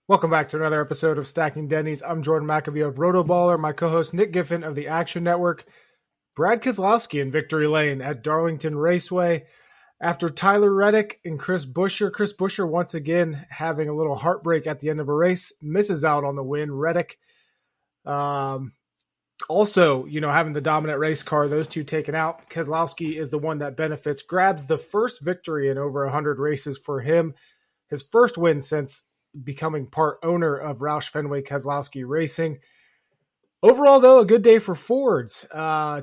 Welcome back to another episode of Stacking Dennys. I'm Jordan McAbee of RotoBaller, my co-host Nick Giffen of the Action Network, Brad Keselowski in victory lane at Darlington Raceway. After Tyler Reddick and Chris Buescher once again having a little heartbreak at the end of a race, misses out on the win. Reddick also, having the dominant race car, those two taken out. Keselowski is the one that benefits, grabs the first victory in over 100 races for him. His first win since becoming part owner of Roush Fenway Keselowski Racing. Overall, though, a good day for Fords.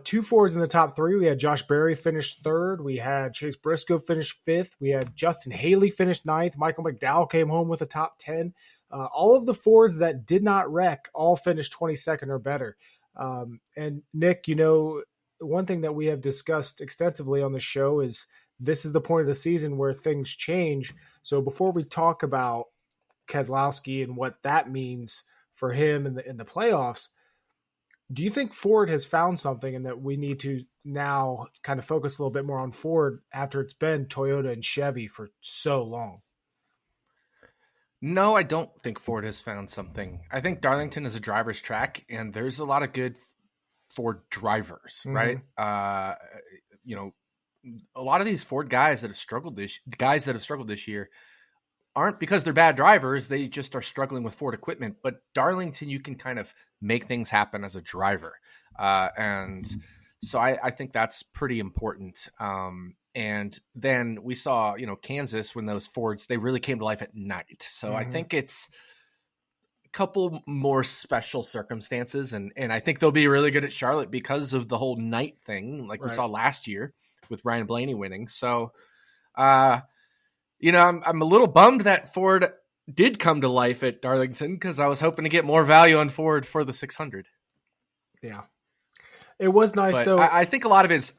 Two Fords in the top three. We had Josh Berry finish third. We had Chase Briscoe finish fifth. We had Justin Haley finish ninth. Michael McDowell came home with a top 10. All of the Fords that did not wreck all finished 22nd or better. And Nick, one thing that we have discussed extensively on the show is this is the point of the season where things change. So before we talk about Keselowski and what that means for him in the playoffs, do you think Ford has found something and that we need to now kind of focus a little bit more on Ford after it's been Toyota and Chevy for so long? No, I don't think Ford has found something. I think Darlington is a driver's track, and there's a lot of good Ford drivers, right? A lot of these Ford guys that have struggled this year aren't because they're bad drivers. They just are struggling with Ford equipment. But Darlington, you can kind of make things happen as a driver. And so I think that's pretty important. And then we saw, Kansas, when those Fords, they really came to life at night. So I think it's a couple more special circumstances. And I think they'll be really good at Charlotte because of the whole night thing, like we saw last year with Ryan Blaney winning. So, I'm a little bummed that Ford did come to life at Darlington because I was hoping to get more value on Ford for the 600. Yeah, it was nice though. I think a lot of it's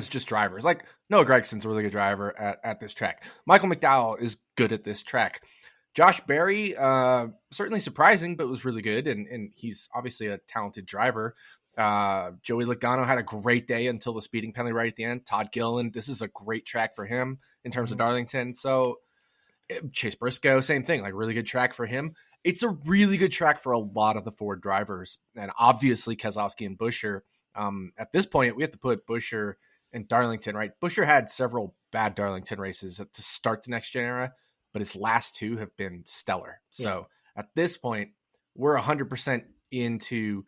just drivers. Like Noah Gregson's a really good driver at this track. Michael McDowell is good at this track. Josh Berry, certainly surprising, but was really good, and he's obviously a talented driver. Joey Logano had a great day until the speeding penalty right at the end. Todd Gilliland, this is a great track for him in terms of Darlington. So Chase Briscoe, same thing, like really good track for him. It's a really good track for a lot of the Ford drivers, and obviously Keselowski and Buescher. At this point, we have to put Buescher and Darlington, right? Buescher had several bad Darlington races to start the next gen era, but his last two have been stellar. So at this point, we're 100% into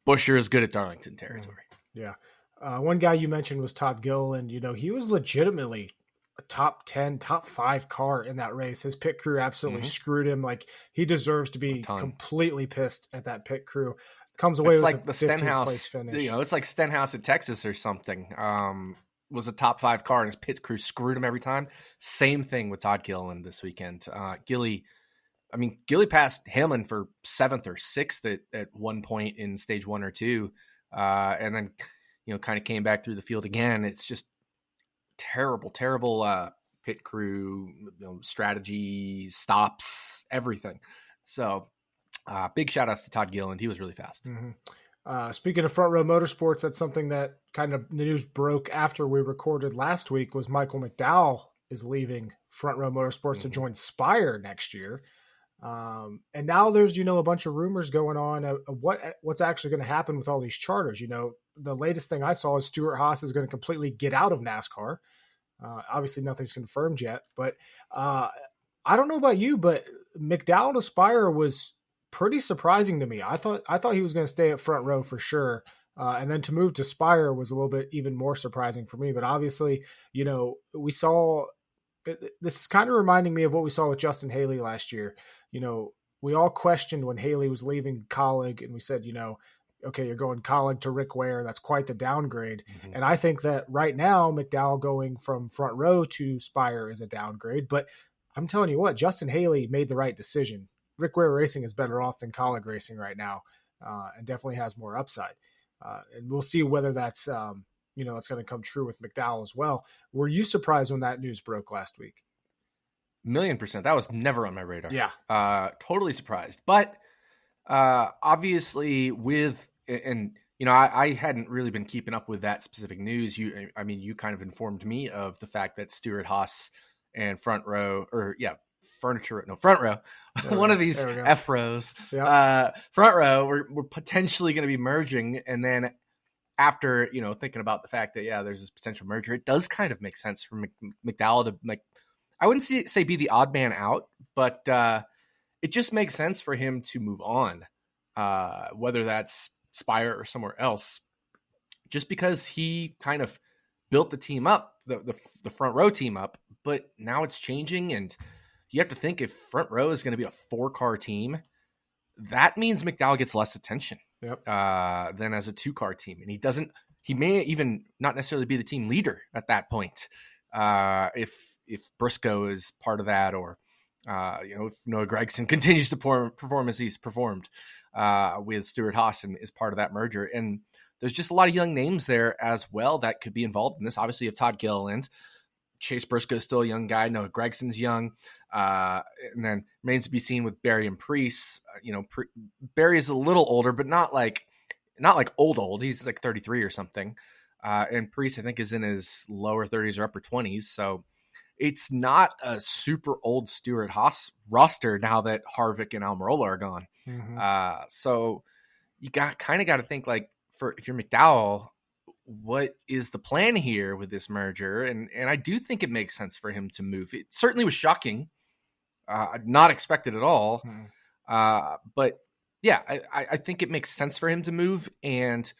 Buescher is good at Darlington territory. Yeah. One guy you mentioned was Todd Gilliland. He was legitimately a top 10, top 5 car in that race. His pit crew absolutely screwed him. Like, he deserves to be completely pissed at that pit crew. Comes away it's with like a the 15th Stenhouse place finish. It's like Stenhouse at Texas or something. Was a top 5 car and his pit crew screwed him every time. Same thing with Todd Gilliland this weekend. Gilly passed Hamlin for 7th or 6th at one point in stage 1 or 2. And then, kind of came back through the field again. It's just terrible pit crew, strategy, stops, everything. So big shout outs to Todd Gilliland. He was really fast. Speaking of Front Row Motorsports, that's something that kind of news broke after we recorded last week was Michael McDowell is leaving Front Row Motorsports to join Spire next year. And now there's, a bunch of rumors going on of what's actually going to happen with all these charters. The latest thing I saw is Stuart Haas is going to completely get out of NASCAR. Obviously nothing's confirmed yet, but I don't know about you, but McDowell to Spire was pretty surprising to me. I thought he was going to stay at Front Row for sure. And then to move to Spire was a little bit even more surprising for me, but obviously, we saw, this is kind of reminding me of what we saw with Justin Haley last year. We all questioned when Haley was leaving Colleague, and we said, okay, you're going Colleague to Rick Ware. That's quite the downgrade. And I think that right now, McDowell going from Front Row to Spire is a downgrade. But I'm telling you what, Justin Haley made the right decision. Rick Ware Racing is better off than Colleague Racing right now, and definitely has more upside. And we'll see whether that's, it's going to come true with McDowell as well. Were you surprised when that news broke last week? 1,000,000%. That was never on my radar. Yeah. Totally surprised. But obviously I hadn't really been keeping up with that specific news. You kind of informed me of the fact that Stuart Haas and Front Row front row. One of these F rows. Yep. Front row, we're potentially going to be merging. And then after, thinking about the fact that, there's this potential merger, it does kind of make sense for McDowell to, I wouldn't say be the odd man out, but it just makes sense for him to move on, whether that's Spire or somewhere else, just because he kind of built the team up, the front row team up, but now it's changing. And you have to think, if front row is going to be a 4-car team, that means McDowell gets less attention than as a 2-car team. And he may even not necessarily be the team leader at that point. If Briscoe is part of that, or, if Noah Gragson continues to perform as he's performed with Stuart Haas and is part of that merger. And there's just a lot of young names there as well that could be involved in this. Obviously, you have Todd Gilliland. Chase Briscoe is still a young guy. Noah Gregson's young. And then remains to be seen with Barry and Priest. Barry is a little older, but not like old. He's like 33 or something. And Priest, I think, is in his lower 30s or upper 20s. So it's not a super old Stuart Haas roster now that Harvick and Almirola are gone. Mm-hmm. So you got to think, like, if you're McDowell, what is the plan here with this merger? And I do think it makes sense for him to move. It certainly was shocking, not expected at all. But yeah, I think it makes sense for him to move. And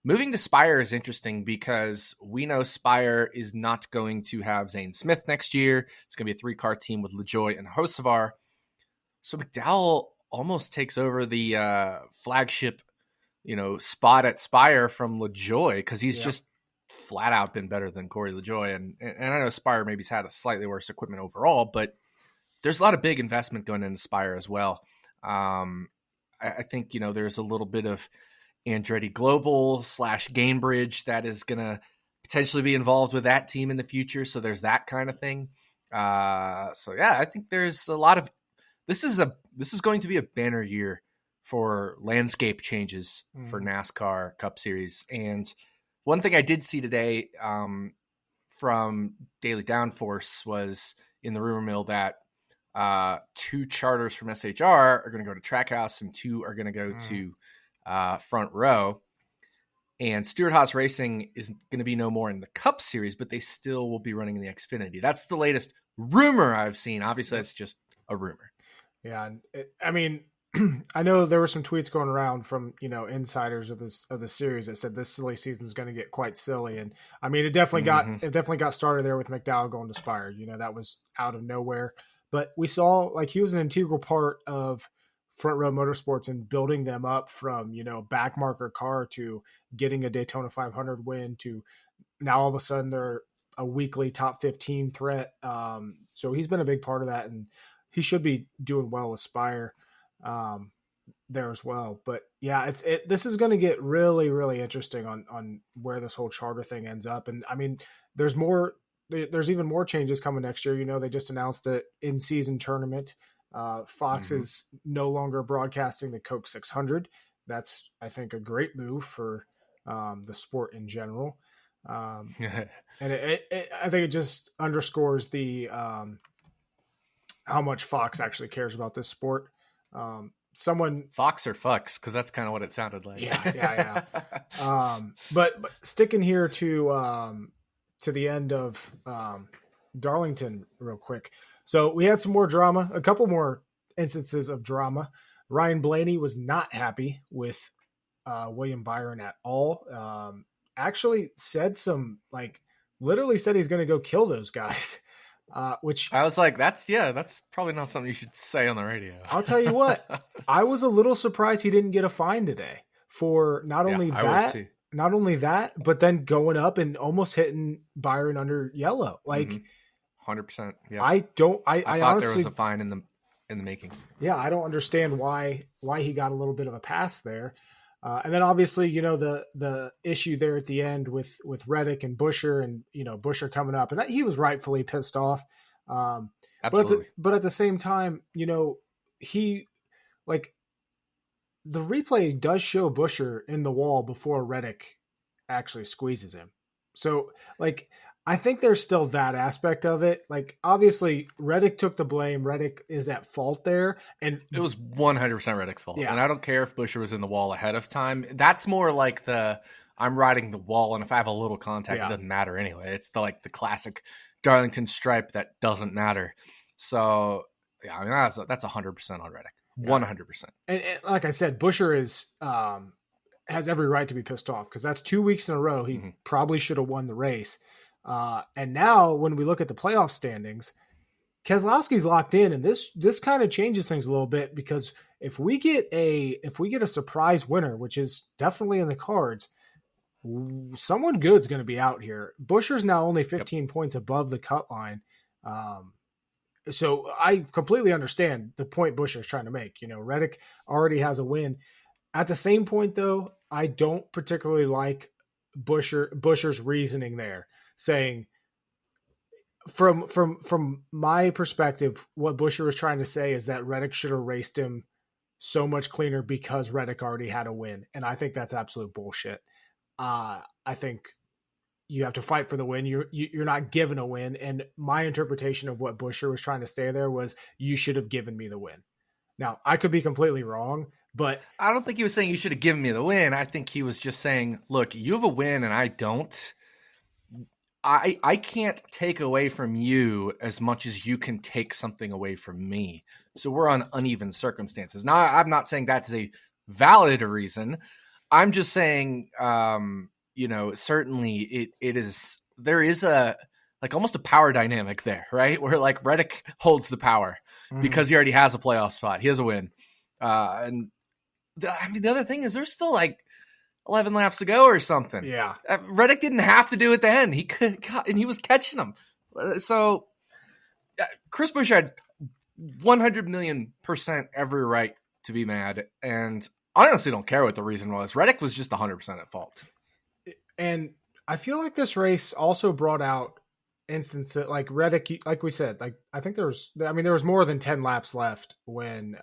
moving to Spire is interesting because we know Spire is not going to have Zane Smith next year. It's going to be a 3-car team with LaJoie and Hocevar. So McDowell almost takes over the flagship spot at Spire from LaJoie, because he's just flat out been better than Corey LaJoie. And I know Spire maybe's had a slightly worse equipment overall, but there's a lot of big investment going into Spire as well. I think, there's a little bit of Andretti Global / Gamebridge that is going to potentially be involved with that team in the future. So there's that kind of thing. I think there's a lot of, this is going to be a banner year for landscape changes for NASCAR Cup Series. And one thing I did see today from Daily Downforce was in the rumor mill that 2 charters from SHR are going to go to Trackhouse and 2 are going to go to Front Row. And Stuart Haas Racing is going to be no more in the Cup Series, but they still will be running in the Xfinity. That's the latest rumor I've seen. Obviously, that's just a rumor. Yeah, I know there were some tweets going around from, insiders of the series that said this silly season is going to get quite silly. And it definitely got started there with McDowell going to Spire. That was out of nowhere, but we saw he was an integral part of Front Row Motorsports and building them up from, back marker car to getting a Daytona 500 win to now all of a sudden they're a weekly top 15 threat. So he's been a big part of that, and he should be doing well with Spire there as well. But yeah, this is going to get really, really interesting on where this whole charter thing ends up. And there's even more changes coming next year. They just announced the in-season tournament. Fox is no longer broadcasting the Coke 600. That's, I think, a great move for the sport in general. And I think it just underscores the how much Fox actually cares about this sport. Fox or Fucks, because that's kind of what it sounded like. Yeah. But sticking here to the end of Darlington real quick. So we had some more drama, a couple more instances of drama. Ryan Blaney was not happy with William Byron at all. Actually said literally said he's going to go kill those guys. Which I was like, that's probably not something you should say on the radio. I'll tell you what, I was a little surprised he didn't get a fine today for not only that, but then going up and almost hitting Byron under yellow. 100%. Yeah. I thought honestly, there was a fine in the making. Yeah. I don't understand why he got a little bit of a pass there. And then obviously, the issue there at the end with Reddick and Buescher and, Buescher coming up, and he was rightfully pissed off. Absolutely. But at the same time, he the replay does show Buescher in the wall before Reddick actually squeezes him. So I think there's still that aspect of it. Like, obviously, Reddick took the blame. Reddick is at fault there. And it was 100% Reddick's fault. Yeah. And I don't care if Buescher was in the wall ahead of time. That's more like I'm riding the wall, and if I have a little contact, it doesn't matter anyway. It's the classic Darlington stripe that doesn't matter. So, yeah, I mean, that's 100% on Reddick. 100%. And like I said, Buescher has every right to be pissed off because that's 2 weeks in a row. He probably should have won the race. And now when we look at the playoff standings, Keselowski's locked in, and this kind of changes things a little bit because if we get a surprise winner, which is definitely in the cards, someone good's going to be out here. Buescher's now only 15 points above the cut line. So I completely understand the point Buescher's trying to make. Reddick already has a win. At the same point, though, I don't particularly like Buescher's reasoning there, saying from my perspective, what Buescher was trying to say is that Reddick should have raced him so much cleaner because Reddick already had a win. And I think that's absolute bullshit. I think you have to fight for the win. You're not given a win. And my interpretation of what Buescher was trying to say there was, you should have given me the win. Now, I could be completely wrong, but I don't think he was saying you should have given me the win. I think he was just saying, look, you have a win and I don't. I can't take away from you as much as you can take something away from me. So we're on uneven circumstances. Now, I'm not saying that's a valid reason. I'm just saying, certainly it is, there is almost a power dynamic there, right? Where Reddick holds the power because he already has a playoff spot. He has a win. The other thing is there's still 11 laps to go or something. Yeah. Reddick didn't have to do it then. He could, and he was catching them. So Chris Buescher had 100 million% every right to be mad. And I honestly don't care what the reason was. Reddick was just 100% at fault. And I feel like this race also brought out instances like Reddick, like we said, I think there was more than 10 laps left when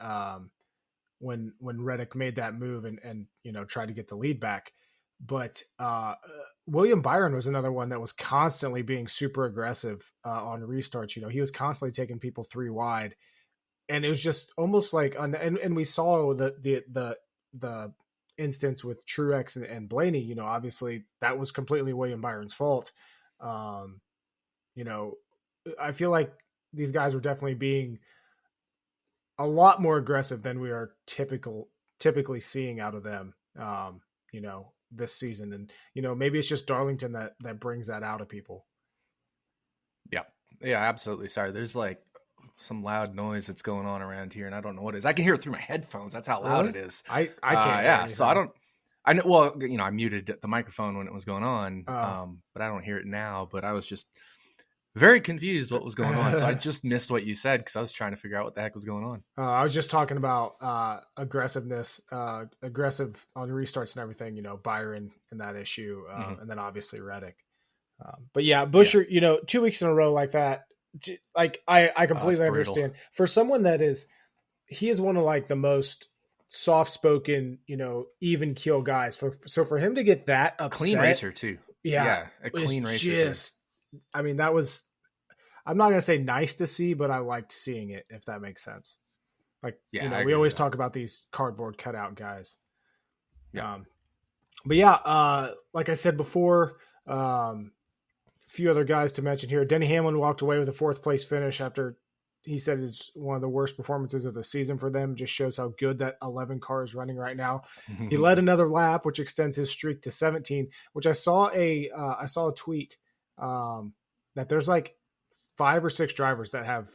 Reddick made that move and tried to get the lead back. But William Byron was another one that was constantly being super aggressive on restarts. He was constantly taking people 3 wide, and it was just almost like and we saw the instance with Truex and Blaney. Obviously that was completely William Byron's fault. I feel like these guys were definitely being a lot more aggressive than we are typically seeing out of them, this season. And, maybe it's just Darlington that brings that out of people. Yeah. Yeah, absolutely. Sorry. There's some loud noise that's going on around here and I don't know what it is. I can hear it through my headphones. That's how loud it is. I can't. Yeah. So I know, well, I muted the microphone when it was going on, but I don't hear it now, but I was just very confused what was going on. So I just missed what you said because I was trying to figure out what the heck was going on. I was just talking about aggressiveness, aggressive on restarts and everything, Byron and that issue, and then obviously Reddick. But yeah, Buescher, 2 weeks in a row like that, I completely understand. For someone he is one of the most soft-spoken, even keel guys. So for him to get that upset, clean racer too. Yeah, a clean racer. That was, I'm not going to say nice to see, but I liked seeing it, if that makes sense. We always talk about these cardboard cutout guys. Yeah. But yeah, like I said before, a few other guys to mention here. Denny Hamlin walked away with a 4th place finish after he said it's one of the worst performances of the season for them. Just shows how good that 11 car is running right now. He led another lap, which extends his streak to 17, which I saw a tweet that there's 5 or 6 drivers that have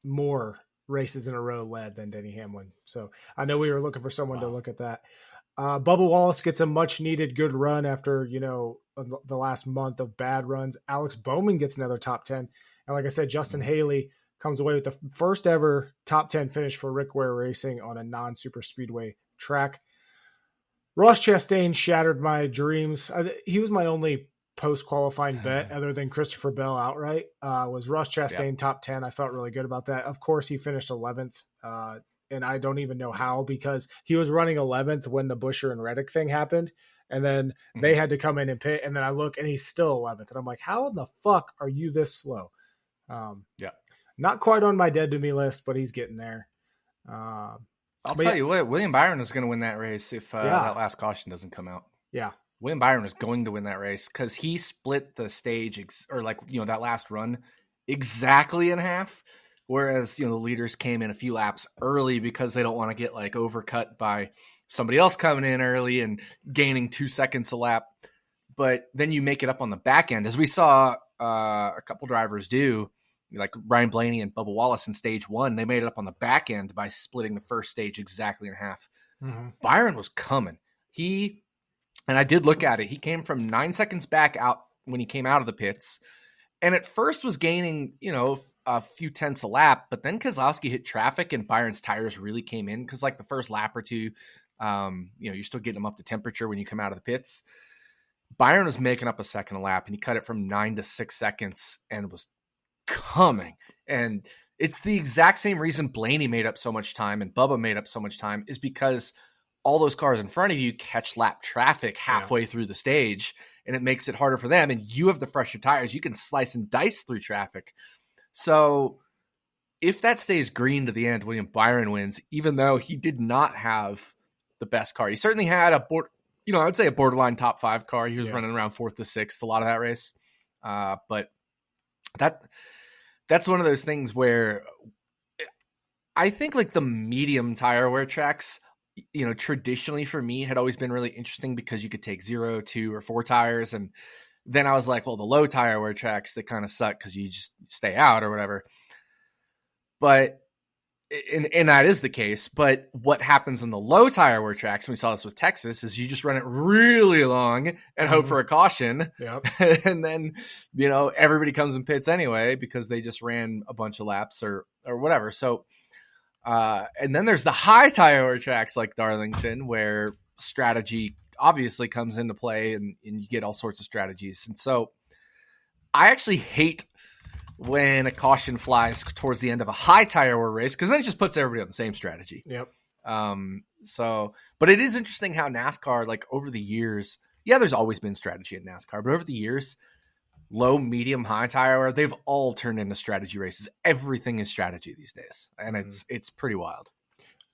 more races in a row led than Denny Hamlin. So I know we were looking for someone to look at that. Bubba Wallace gets a much needed good run after, the last month of bad runs. Alex Bowman gets another top 10. And like I said, Justin Haley comes away with the first ever top 10 finish for Rick Ware Racing on a non-super speedway track. Ross Chastain shattered my dreams. He was my only post-qualifying bet other than Christopher Bell outright, was Ross Chastain top 10. I felt really good about that. Of course, he finished 11th. and I don't even know how, because he was running 11th when the Busher and Reddick thing happened. And then they had to come in and pit. And then I look and he's still 11th. And I'm like, how in the fuck are you this slow? Not quite on my dead to me list, but he's getting there. I'll tell you what, William Byron is going to win that race if that last caution doesn't come out. Yeah. William Byron is going to win that race because he split the stage that last run exactly in half. Whereas, the leaders came in a few laps early because they don't want to get like overcut by somebody else coming in early and gaining 2 seconds a lap. But then you make it up on the back end, as we saw a couple drivers do, like Ryan Blaney and Bubba Wallace in stage 1. They made it up on the back end by splitting the first stage exactly in half. Mm-hmm. Byron was coming. And I did look at it. He came from 9 seconds back out when he came out of the pits. And at first was gaining, a few tenths a lap, but then Keselowski hit traffic and Byron's tires really came in because like the first lap or two, you're still getting them up to temperature when you come out of the pits. Byron was making up a second a lap and he cut it from 9 to 6 seconds and was coming. And it's the exact same reason Blaney made up so much time and Bubba made up so much time is because all those cars in front of you catch lap traffic halfway through the stage. And it makes it harder for them. And you have the fresher tires. You can slice and dice through traffic. So if that stays green to the end, William Byron wins, even though he did not have the best car. He certainly had I would say a borderline top 5 car. He was running around 4th to 6th a lot of that race. But that's one of those things where I think like the medium tire wear tracks, traditionally for me had always been really interesting because you could take 0, 2, or 4 tires. And then I was like, well, the low tire wear tracks, they kind of suck because you just stay out or whatever. But, and that is the case. But what happens in the low tire wear tracks, and we saw this with Texas, is you just run it really long and hope for a caution. Yep. And then, everybody comes in pits anyway because they just ran a bunch of laps or whatever. So, and then there's the high tire wear tracks like Darlington where strategy obviously comes into play and you get all sorts of strategies. And so I actually hate when a caution flies towards the end of a high tire wear race because then it just puts everybody on the same strategy. Yep. But it is interesting how NASCAR, like over the years, there's always been strategy in NASCAR, but over the years, low, medium, high tire wear, they've all turned into strategy races. Everything is strategy these days. And it's pretty wild.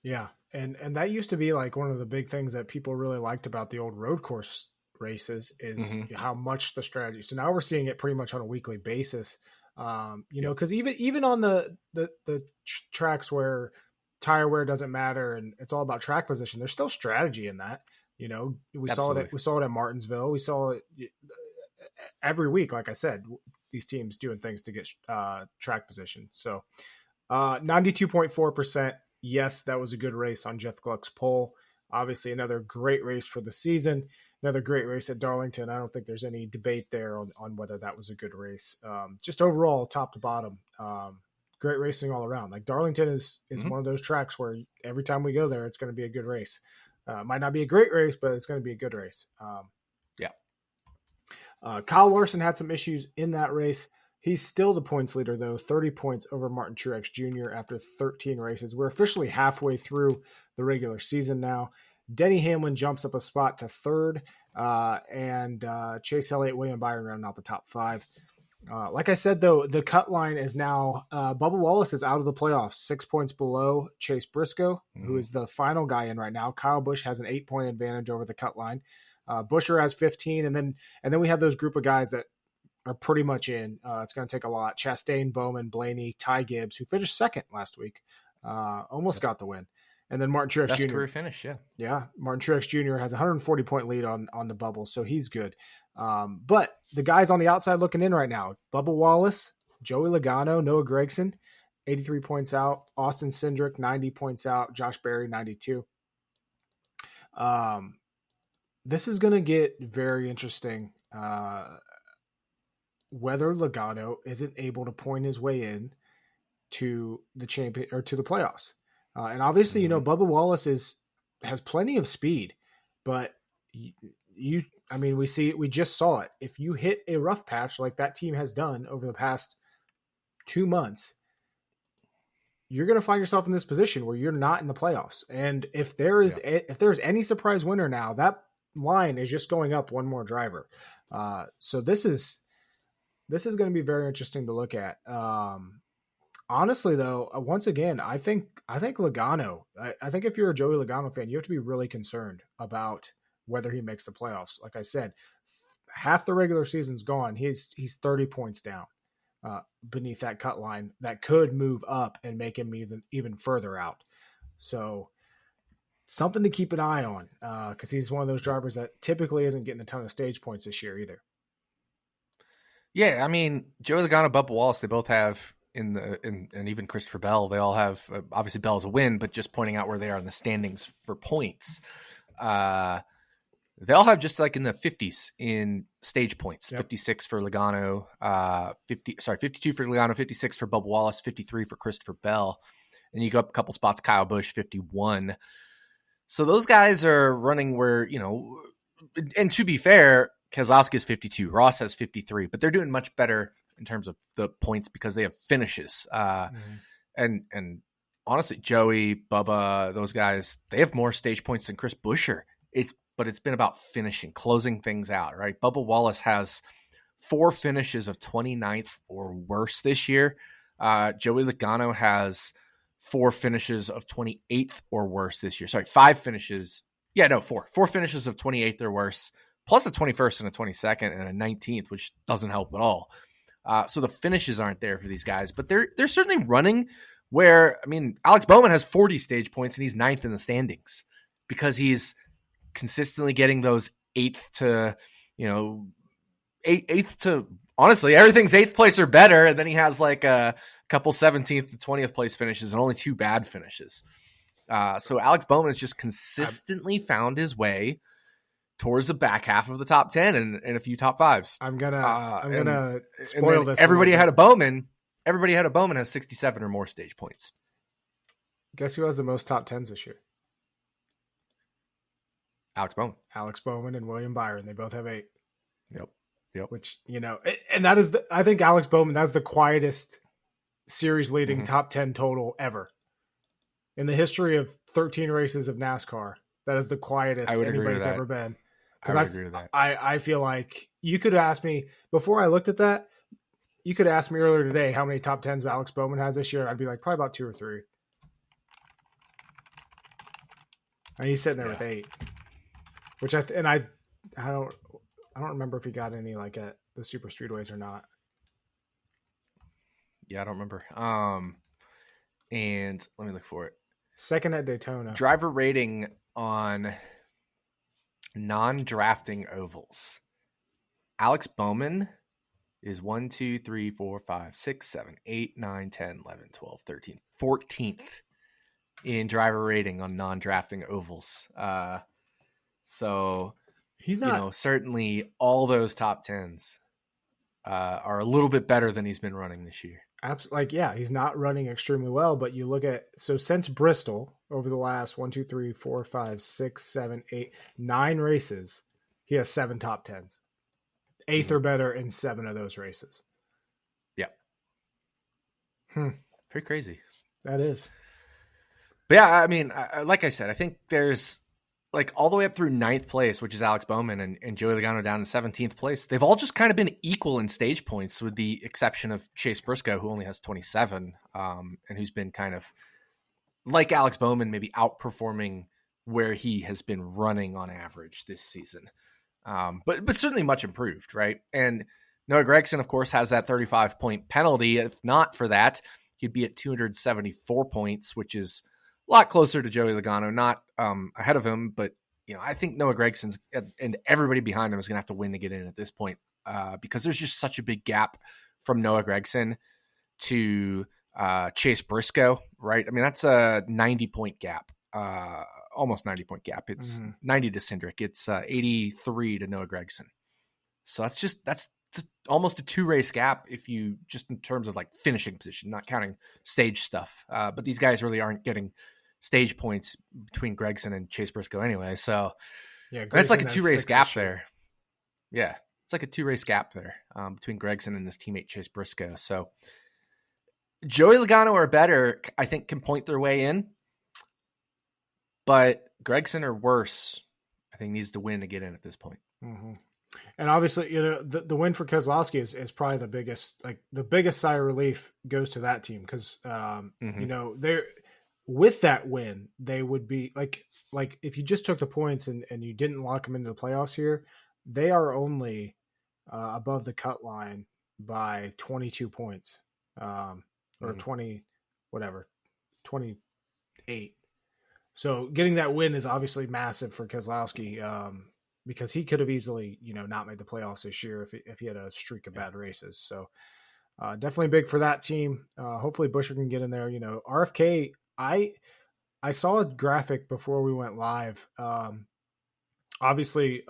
Yeah. And that used to be like one of the big things that people really liked about the old road course races is how much the strategy. So now we're seeing it pretty much on a weekly basis. Because even on the tracks where tire wear doesn't matter and it's all about track position, there's still strategy in that. We saw it at Martinsville. We saw it every week. Like I said, these teams doing things to get track position. So 92.4%. Yes, that was a good race on Jeff Gluck's poll. Obviously, another great race for the season. Another great race at Darlington. I don't think there's any debate there on whether that was a good race. Just overall, top to bottom, great racing all around. Like Darlington is one of those tracks where every time we go there, it's going to be a good race. Might not be a great race, but it's going to be a good race. Kyle Larson had some issues in that race. He's still the points leader, though, 30 points over Martin Truex Jr. after 13 races. We're officially halfway through the regular season now. Denny Hamlin jumps up a spot to 3rd, and Chase Elliott, William Byron rounding out the top 5. Like I said, though, the cut line is now Bubba Wallace is out of the playoffs, 6 points below Chase Briscoe, who is the final guy in right now. Kyle Busch has an 8-point advantage over the cut line. Busher has 15, and then we have those group of guys that are pretty much in. It's going to take a lot. Chastain, Bowman, Blaney, Ty Gibbs, who finished 2nd last week, almost got the win. And then Martin Truex Best Jr. career finish, yeah. Yeah, Martin Truex Jr. has a 140-point lead on the bubble, so he's good. But the guys on the outside looking in right now, Bubba Wallace, Joey Logano, Noah Gragson, 83 points out. Austin Cindric, 90 points out. Josh Berry, 92. This is going to get very interesting. Whether Logano isn't able to point his way in to the champion or to the playoffs. And obviously, Bubba Wallace has plenty of speed, but we just saw it. If you hit a rough patch like that team has done over the past 2 months, you're going to find yourself in this position where you're not in the playoffs. And if there's any surprise winner now, that line is just going up one more driver. So this is going to be very interesting to look at. Honestly, though, once again, I think Logano. I think if you're a Joey Logano fan, you have to be really concerned about whether he makes the playoffs. Like I said, half the regular season's gone. He's 30 points down beneath that cut line that could move up and make him even further out. So something to keep an eye on because he's one of those drivers that typically isn't getting a ton of stage points this year either. Yeah, I mean, Joey Logano, Bubba Wallace, they both have and even Christopher Bell, they all have, obviously Bell's a win, but just pointing out where they are in the standings for points. They all have just like in the 50s in stage points. Yep. 56 for Logano, 52 for Logano, 56 for Bubba Wallace, 53 for Christopher Bell. And you go up a couple spots, Kyle Busch, 51. So those guys are running where, and to be fair, Keselowski is 52, Ross has 53, but they're doing much better in terms of the points because they have finishes. And honestly, Joey, Bubba, those guys, they have more stage points than Chris Buescher. But it's been about finishing, closing things out, right? Bubba Wallace has 4 finishes of 29th or worse this year. Joey Logano has 4 finishes of 28th or worse this year. Sorry, 5 finishes. Yeah, no, 4. 4 finishes of 28th or worse, plus a 21st and a 22nd and a 19th, which doesn't help at all. So the finishes aren't there for these guys, but they're certainly running where, I mean, Alex Bowman has 40 stage points and he's 9th in the standings because he's consistently getting those 8th to, 8th to, honestly, everything's 8th place or better. And then he has like a couple 17th to 20th place finishes and only 2 bad finishes. So Alex Bowman has just consistently found his way towards the back half of the top 10 and a few top 5s. I'm gonna spoil this. Everybody had a Bowman. Everybody had a Bowman has 67 or more stage points. Guess who has the most top 10s this year? Alex Bowman and William Byron. They both have 8. Yep. Which, and that is, I think Alex Bowman, that's the quietest series leading top 10 total ever. In the history of 13 races of NASCAR, that is the quietest anybody's ever been. I would agree with that. I feel like you could ask me, before I looked at that, you could ask me earlier today how many top 10s Alex Bowman has this year. I'd be like, probably about 2 or 3. And he's sitting there with 8. Which I don't remember if he got any like at the super speedways or not. Yeah, I don't remember. And let me look for it. Second at Daytona. Driver rating on non-drafting ovals. Alex Bowman is 1, 2, 3, 4, 5, 6, 7, 8, 9, 10, 11, 12, 13, 14th in driver rating on non-drafting ovals. So he's not, certainly all those top 10s are a little bit better than he's been running this year. He's not running extremely well, but you look at, so since Bristol over the last 1, 2, 3, 4, 5, 6, 7, 8, 9 races, he has 7 top 10s, 8th or better in 7 of those races. Yeah. Pretty crazy. That is. But yeah, I mean, like I said, I think there's like all the way up through 9th place, which is Alex Bowman and Joey Logano down in 17th place. They've all just kind of been equal in stage points with the exception of Chase Briscoe, who only has 27 and who's been kind of like Alex Bowman, maybe outperforming where he has been running on average this season. But certainly much improved, right? And Noah Gragson, of course, has that 35-point penalty. If not for that, he'd be at 274 points, which is a lot closer to Joey Logano, not ahead of him, but I think Noah Gregson's and everybody behind him is going to have to win to get in at this point because there's just such a big gap from Noah Gragson to Chase Briscoe, right? I mean, that's a 90-point gap, almost 90-point gap. It's 90 to Cindric. It's 83 to Noah Gragson. So that's almost a 2-race gap if you just in terms of like finishing position, not counting stage stuff. But these guys really aren't getting stage points between Gragson and Chase Briscoe anyway. So yeah, that's like a 2-race gap there. Yeah. It's like a 2-race gap there between Gragson and his teammate Chase Briscoe. So Joey Logano or better, I think, can point their way in. But Gragson or worse, I think needs to win to get in at this point. Mm-hmm. And obviously, the win for Keselowski is probably the biggest sigh of relief goes to that team because they're with that win they would be like if you just took the points and you didn't lock them into the playoffs here, they are only above the cut line by 22 points or 20 whatever 28. So getting that win is obviously massive for Keselowski because he could have easily, not made the playoffs this year if he had a streak of bad races. So definitely big for that team. Hopefully Buescher can get in there. RFK, I saw a graphic before we went live. Obviously,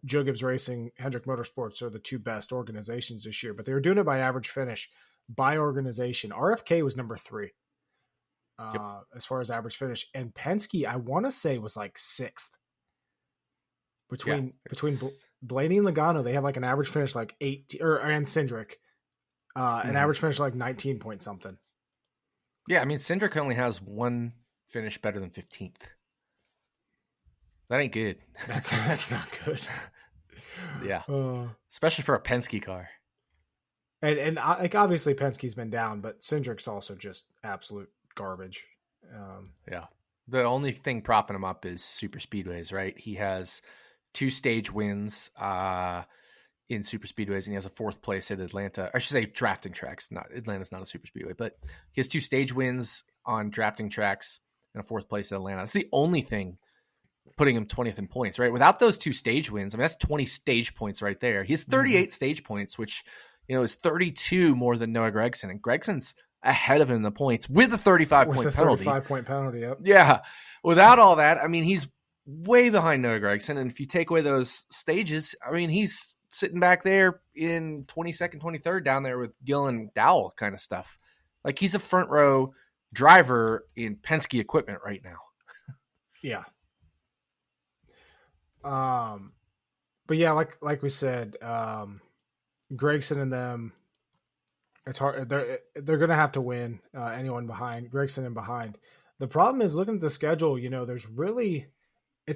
Joe Gibbs Racing, Hendrick Motorsports are the two best organizations this year, but they were doing it by average finish by organization. RFK was number 3 as far as average finish, and Penske, I want to say, was like 6th. Between Blaney and Logano, they have like an average finish like 8, and Cindric, an average finish like 19 point something. Yeah, I mean, Cindric only has one finish better than 15th. That ain't good. That's not good. Yeah, especially for a Penske car. And like obviously Penske's been down, but Cindric's also just absolute garbage. Yeah, the only thing propping him up is super speedways, right? He has 2 stage wins in super speedways, and he has a 4th place at Atlanta. I should say drafting tracks. Not Atlanta's not a super speedway, but he has 2 stage wins on drafting tracks and a 4th place at Atlanta. That's the only thing putting him 20th in points, right? Without those 2 stage wins, I mean, that's 20 stage points right there. He has 38 stage points, which, is 32 more than Noah Gragson. And Gregson's ahead of him in the points with a 35-point penalty. 35-point penalty, yep. Yeah. Without all that, I mean, he's way behind Noah Gragson. And if you take away those stages, I mean, he's sitting back there in 22nd, 23rd down there with Gillen Dowell kind of stuff. Like, he's a front row driver in Penske equipment right now. Yeah. But yeah, like we said, Gragson and them, it's hard. They're going to have to win anyone behind Gragson and behind. The problem is looking at the schedule, there's really,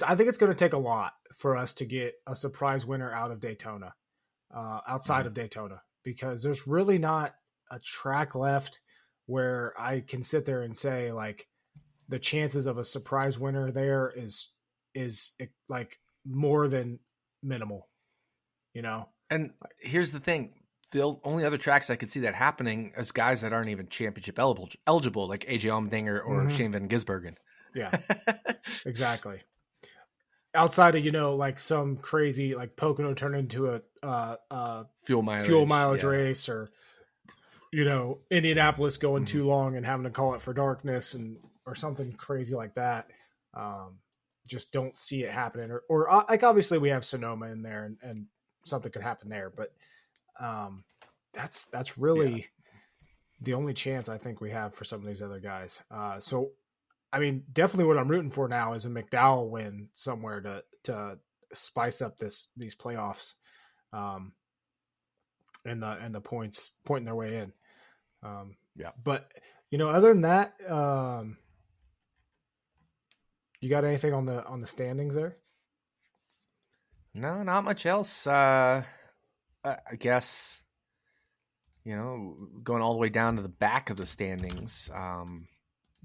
I think it's going to take a lot for us to get a surprise winner out of Daytona, outside of Daytona, because there's really not a track left where I can sit there and say like the chances of a surprise winner there is like more than minimal, And here's the thing. The only other tracks I could see that happening is guys that aren't even championship eligible, like AJ Allmendinger or Shane Van Gisbergen. Yeah, exactly. Outside of, like some crazy, like Pocono turned into a fuel mileage race, or, Indianapolis going too long and having to call it for darkness or something crazy like that. Just don't see it happening. Or like, obviously we have Sonoma in there and something could happen there, but that's really the only chance I think we have for some of these other guys. So, I mean, definitely what I'm rooting for now is a McDowell win somewhere to spice up these playoffs, and the points pointing their way in. But other than that, you got anything on the standings there? No, not much else. I guess, going all the way down to the back of the standings.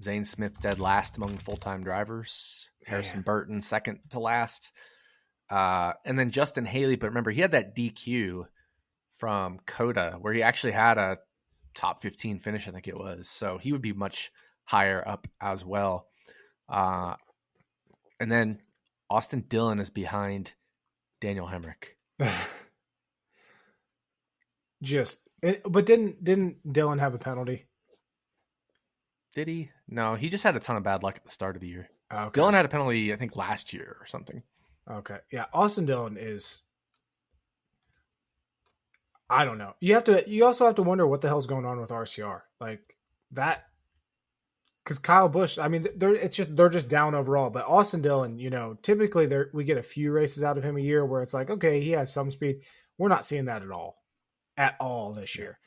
Zane Smith dead last among full-time drivers. Harrison Burton second to last. And then Justin Haley, but remember, he had that DQ from Coda where he actually had a top 15 finish, I think it was. So he would be much higher up as well. And then Austin Dillon is behind Daniel Hemrick. But didn't Dillon have a penalty? Did he? No, he just had a ton of bad luck at the start of the year. Okay. Dillon had a penalty, I think, last year or something. Okay. Yeah, Austin Dillon is, I don't know. You also have to wonder what the hell's going on with RCR. Like that, because Kyle Busch, I mean, they're just down overall. But Austin Dillon, typically we get a few races out of him a year where it's like, okay, he has some speed. We're not seeing that at all this year.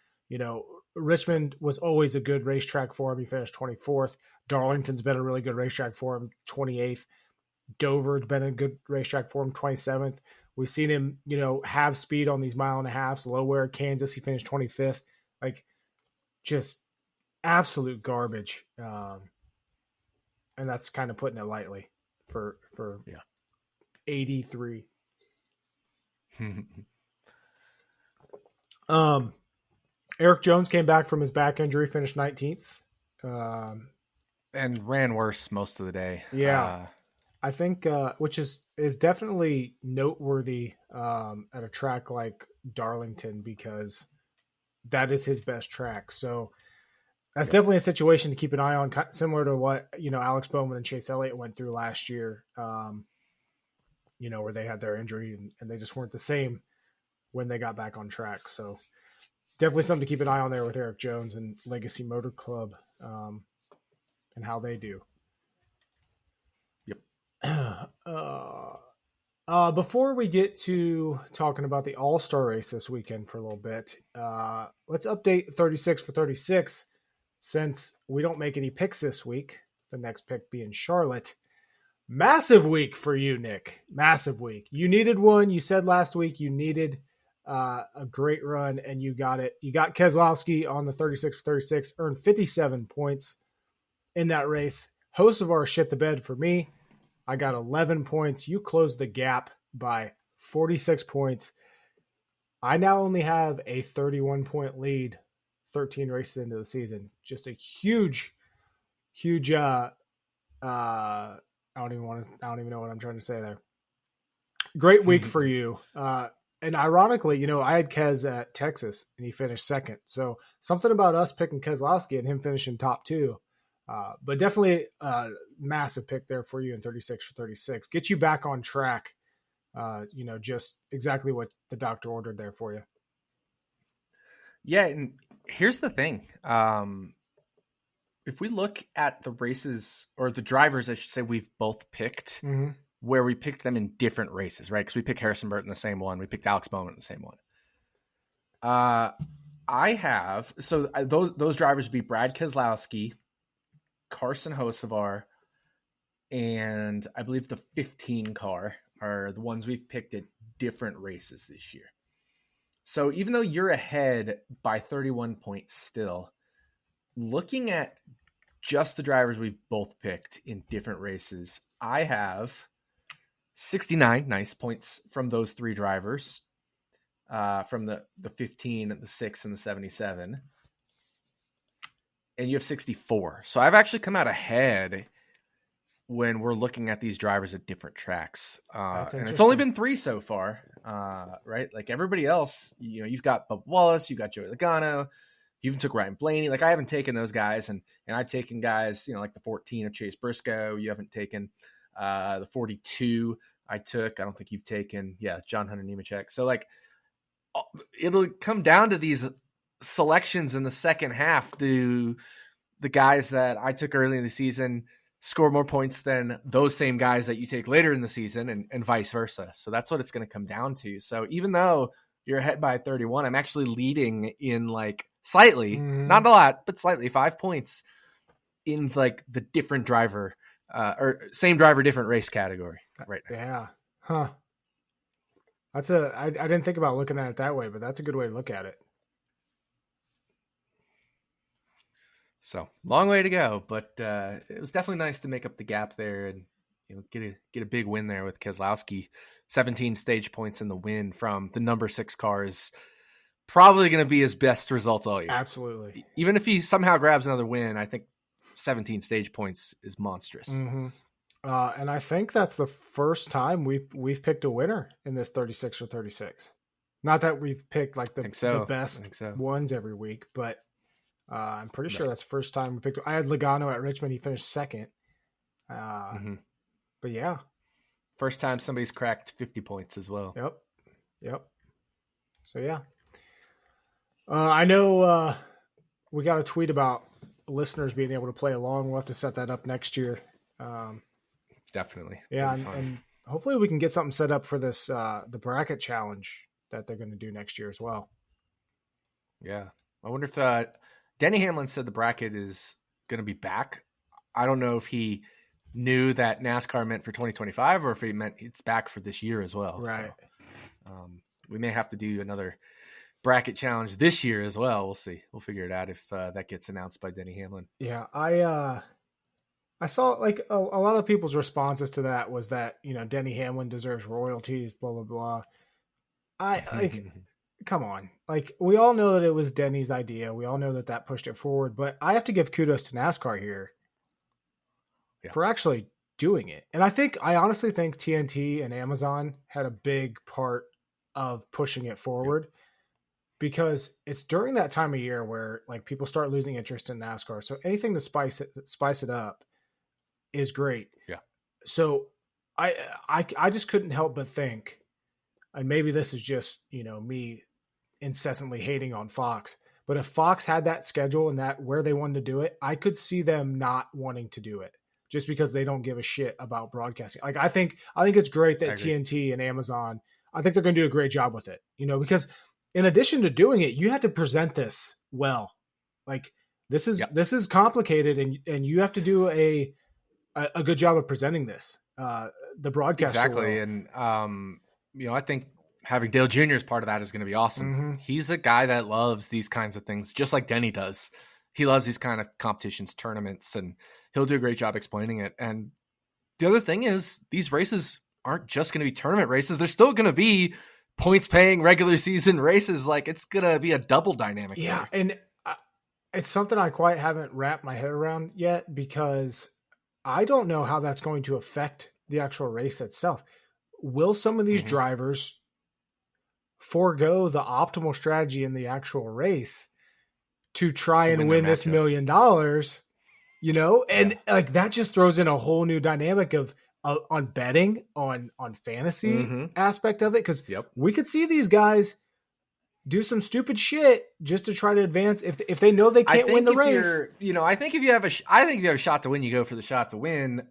Richmond was always a good racetrack for him. He finished 24th. Darlington's been a really good racetrack for him, 28th. Dover's been a good racetrack for him, 27th. We've seen him, have speed on these 1.5 miles. Low wear, Kansas, he finished 25th. Like, just absolute garbage. And that's kind of putting it lightly for 83. Eric Jones came back from his back injury, finished 19th. And ran worse most of the day. Yeah. I think, which is definitely noteworthy at a track like Darlington, because that is his best track. So that's definitely a situation to keep an eye on, similar to what, Alex Bowman and Chase Elliott went through last year, where they had their injury and they just weren't the same when they got back on track. So definitely something to keep an eye on there with Eric Jones and Legacy Motor Club and how they do. Before we get to talking about the All-Star race this weekend for a little bit, let's update 36 for 36 since we don't make any picks this week, the next pick being Charlotte. Massive week for you, Nick. Massive week. You needed one. You said last week you needed a great run, and you got it. You got Keselowski on the 36 for 36, earned 57 points in that race. Hocevar shit the bed for me. I got 11 points. You closed the gap by 46 points. I now only have a 31-point lead, 13 races into the season. Just a huge. I don't even know what I'm trying to say there. Great week for you. And ironically, I had Kez at Texas and he finished second. So something about us picking Keselowski and him finishing top 2. But definitely a massive pick there for you in 36 for 36. Get you back on track. Just exactly what the doctor ordered there for you. Yeah, and here's the thing. If we look at the races, or the drivers, I should say, we've both picked, where we picked them in different races, right? Because we picked Harrison Burton in the same one. We picked Alex Bowman in the same one. Those drivers would be Brad Keselowski, Carson Hocevar, and I believe the 15 car are the ones we've picked at different races this year. So even though you're ahead by 31 points still, looking at just the drivers we've both picked in different races, I have 69 nice points from those 3 drivers, from the 15, the 6, and the 77. And you have 64. So I've actually come out ahead when we're looking at these drivers at different tracks. And it's only been 3 so far, right? Like everybody else, you've got Bubba Wallace, you've got Joey Logano, you even took Ryan Blaney. Like I haven't taken those guys, and I've taken guys, like the 14 of Chase Briscoe. You haven't taken the 42 I took. I don't think you've taken, John Hunter Nemechek. So like it'll come down to these selections in the second half. Do the guys that I took early in the season score more points than those same guys that you take later in the season, and vice versa? So that's what it's going to come down to. So even though you're ahead by 31, I'm actually leading in like slightly, not a lot, but slightly, 5 points in like the different driver or same driver, different race category right now. Yeah. Huh. I didn't think about looking at it that way, but that's a good way to look at it. So long way to go, but it was definitely nice to make up the gap there and get a big win there with Keselowski. 17 stage points in the win from the number 6 car is probably going to be his best result all year. Absolutely. Even if he somehow grabs another win, I think 17 stage points is monstrous. Mm-hmm. And I think that's the first time we've picked a winner in this 36 or 36. Not that we've picked like the best ones every week, but I'm pretty sure that's the first time we picked. I had Logano at Richmond. He finished second. But yeah. First time somebody's cracked 50 points as well. Yep. So yeah. I know we got a tweet about listeners being able to play along. We'll have to set that up next year. Definitely. Yeah, and hopefully we can get something set up for this the bracket challenge that they're going to do next year as well. Yeah. I wonder if Denny Hamlin said the bracket is going to be back. I don't know if he knew that NASCAR meant for 2025 or if he meant it's back for this year as well. Right. So, we may have to do another bracket challenge this year as well. We'll see. We'll figure it out if that gets announced by Denny Hamlin. Yeah, I saw like a lot of people's responses to that was that, you know, Denny Hamlin deserves royalties, blah, blah, blah. I like, come on. Like, we all know that it was Denny's idea. We all know that pushed it forward, but I have to give kudos to NASCAR here for actually doing it. And I honestly think TNT and Amazon had a big part of pushing it forward because it's during that time of year where like people start losing interest in NASCAR. So anything to spice it up is great. Yeah. So I just couldn't help but think, and maybe this is just, you know, me incessantly hating on Fox, but if Fox had that schedule and that where they wanted to do it, I could see them not wanting to do it just because they don't give a shit about broadcasting. Like, I think it's great that TNT and Amazon, I think they're going to do a great job with it, you know, because in addition to doing it, you have to present this well. Like, this is complicated, and you have to do a good job of presenting this. The broadcast exactly, and you know, I think having Dale Jr. as part of that is going to be awesome. Mm-hmm. He's a guy that loves these kinds of things, just like Denny does. He loves these kind of competitions, tournaments, and he'll do a great job explaining it. And the other thing is, these races aren't just going to be tournament races. They're still going to be points paying regular season races. Like, it's going to be a double dynamic. Yeah. there. And it's something I quite haven't wrapped my head around yet, because I don't know how that's going to affect the actual race itself. Will some of these drivers forego the optimal strategy in the actual race to try and win this $1 million, you know? And like, that just throws in a whole new dynamic of on betting, on fantasy aspect of it. Cause we could see these guys do some stupid shit just to try to advance. If they know they can't win the race, you know, I think if you have a shot to win, you go for the shot to win.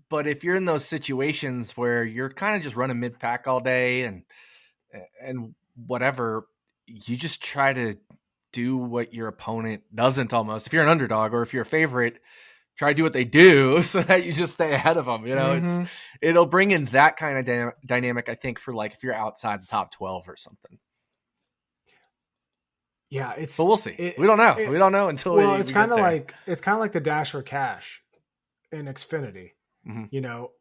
But if you're in those situations where you're kind of just running mid pack all day and whatever, you just try to do what your opponent doesn't almost. If you're an underdog or if you're a favorite, try to do what they do so that you just stay ahead of them. You know, it'll bring in that kind of dynamic, I think, for like if you're outside the top 12 or something. Yeah, but we'll see. We don't know. We don't know until it's kind of like the Dash for Cash in Xfinity. You know,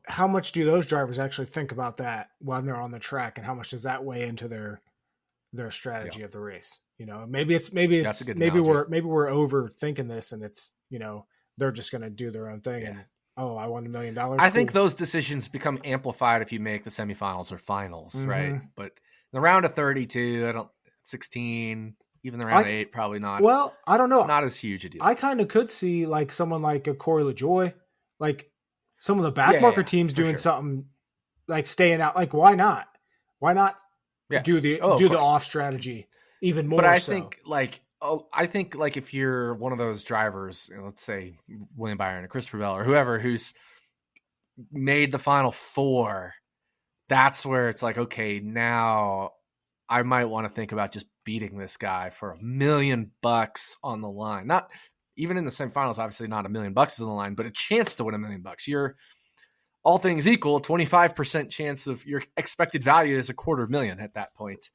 how much do those drivers actually think about that when they're on the track, and how much does that weigh into their strategy of the race? You know, maybe we're overthinking this, and it's, you know, they're just going to do their own thing. And I won $1 million. I think those decisions become amplified if you make the semifinals or finals, right? But in the round of 32, 16, even the round of 8, probably not. Well, I don't know. Not as huge a deal. I kind of could see like someone like a Corey LaJoie, like some of the backmarker teams doing something like staying out. Like, why not? Why not do the off strategy even more? But I think like if you're one of those drivers, you know, let's say William Byron or Christopher Bell or whoever who's made the final 4, that's where it's like, okay, now I might want to think about just beating this guy for $1 million on the line. Not even in the semifinals, obviously not $1 million is on the line, but a chance to win $1 million. You're, all things equal, 25% chance of your expected value is $250,000 at that point.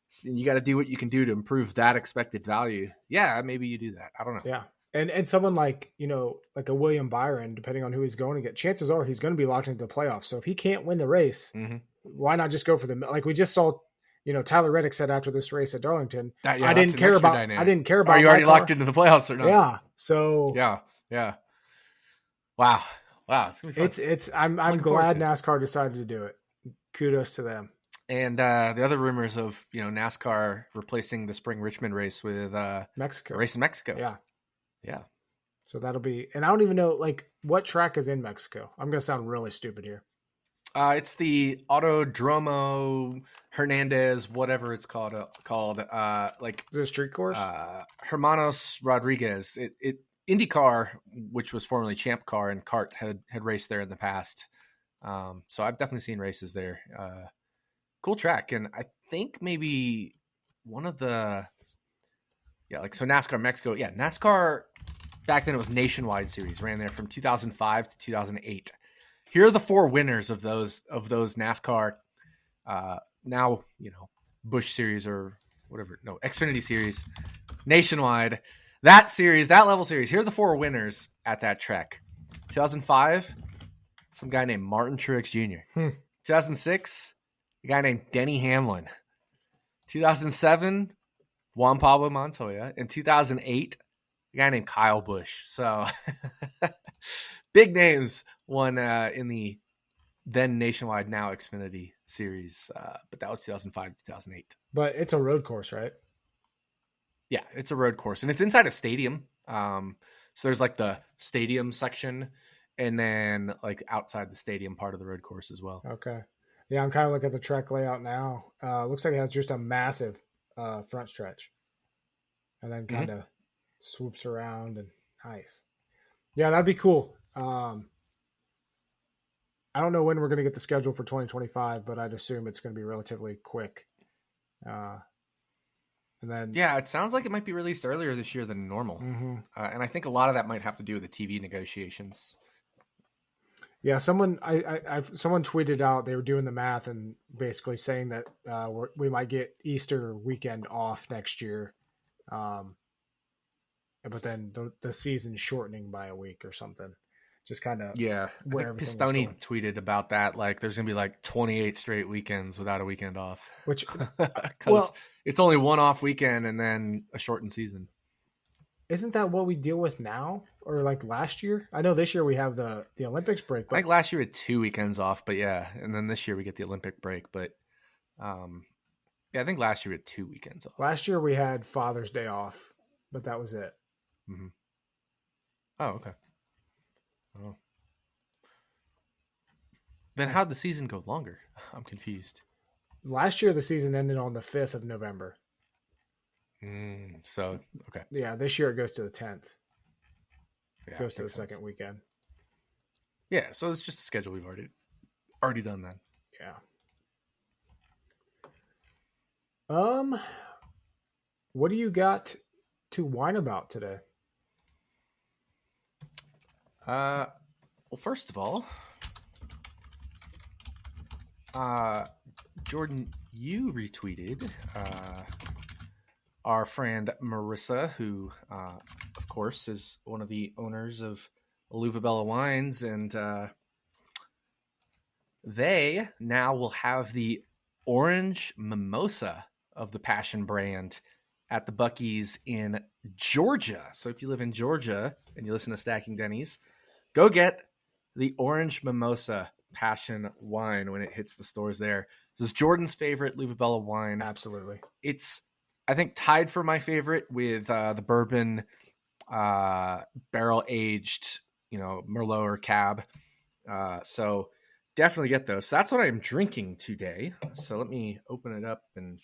So you got to do what you can do to improve that expected value. Yeah, maybe you do that. I don't know. Yeah. And someone like, you know, like a William Byron, depending on who he's going to get, chances are he's going to be locked into the playoffs. So if he can't win the race, why not just go for like we just saw, you know, Tyler Reddick said after this race at Darlington, I didn't care about. Are you already locked into the playoffs or not? Yeah. So yeah. Wow. It's gonna be fun. I'm glad NASCAR decided to do it. Kudos to them. And the other rumors of, you know, NASCAR replacing the spring Richmond race with Mexico, a race in Mexico. Yeah. So that'll be, and I don't even know like what track is in Mexico. I'm going to sound really stupid here. It's the Autodromo Hernandez, whatever it's called. Like, is it a street course? Hermanos Rodriguez. It IndyCar, which was formerly Champ Car and Kart, had raced there in the past. So I've definitely seen races there. Cool track, and I think maybe one of the Yeah, like so NASCAR Mexico. Yeah, NASCAR back then it was nationwide series. Ran there from 2005 to 2008. Here are the 4 winners of those NASCAR. Now Busch Series or whatever. No, Xfinity Series, nationwide. That series, that level series. Here are the 4 winners at that track. 2005, some guy named Martin Truex Jr. 2006, a guy named Denny Hamlin. 2007, Juan Pablo Montoya. In 2008, a guy named Kyle Busch. So big names won in the then nationwide, now Xfinity series. But that was 2005, 2008. But it's a road course, right? Yeah, it's a road course, and it's inside a stadium. So there's like the stadium section, and then like outside the stadium part of the road course as well. Okay. Yeah, I'm kind of looking at the track layout now. Looks like it has just a massive front stretch, and then kind of swoops around and nice. Yeah, that'd be cool. I don't know when we're going to get the schedule for 2025, but I'd assume it's going to be relatively quick. And then, yeah, it sounds like it might be released earlier this year than normal. And I think a lot of that might have to do with the TV negotiations. Yeah, someone tweeted out, they were doing the math and basically saying that we might get Easter weekend off next year. But then the season's shortening by a week or something. Just kind of where Pistone tweeted about that. Like, there's gonna be like 28 straight weekends without a weekend off, which because it's only one off weekend and then a shortened season. Isn't that what we deal with now, or like last year? I know this year we have the Olympics break. But I think last year we had 2 weekends off, but yeah, and then this year we get the Olympic break. But yeah, I think last year we had 2 weekends off. Last year we had Father's Day off, but that was it. Oh, okay. Oh. Then how'd the season go longer? I'm confused. Last year the season ended on the 5th of November. So, okay. Yeah, this year it goes to the 10th. Yeah, goes to the second weekend. Yeah, so it's just a schedule we've already done that. Yeah. What do you got to whine about today? Well, first of all, Jordan, you retweeted our friend Marissa, who, of course, is one of the owners of RotoBaller Wines, and they now will have the orange mimosa of the Passion brand at the Buc-ee's in Georgia. So if you live in Georgia and you listen to Stacking Dennys, go get the orange mimosa Passion wine when it hits the stores there. This is Jordan's favorite RotoBaller wine. Absolutely. It's, I think, tied for my favorite with the bourbon barrel aged, Merlot or Cab. So definitely get those. So that's what I'm drinking today. So let me open it up and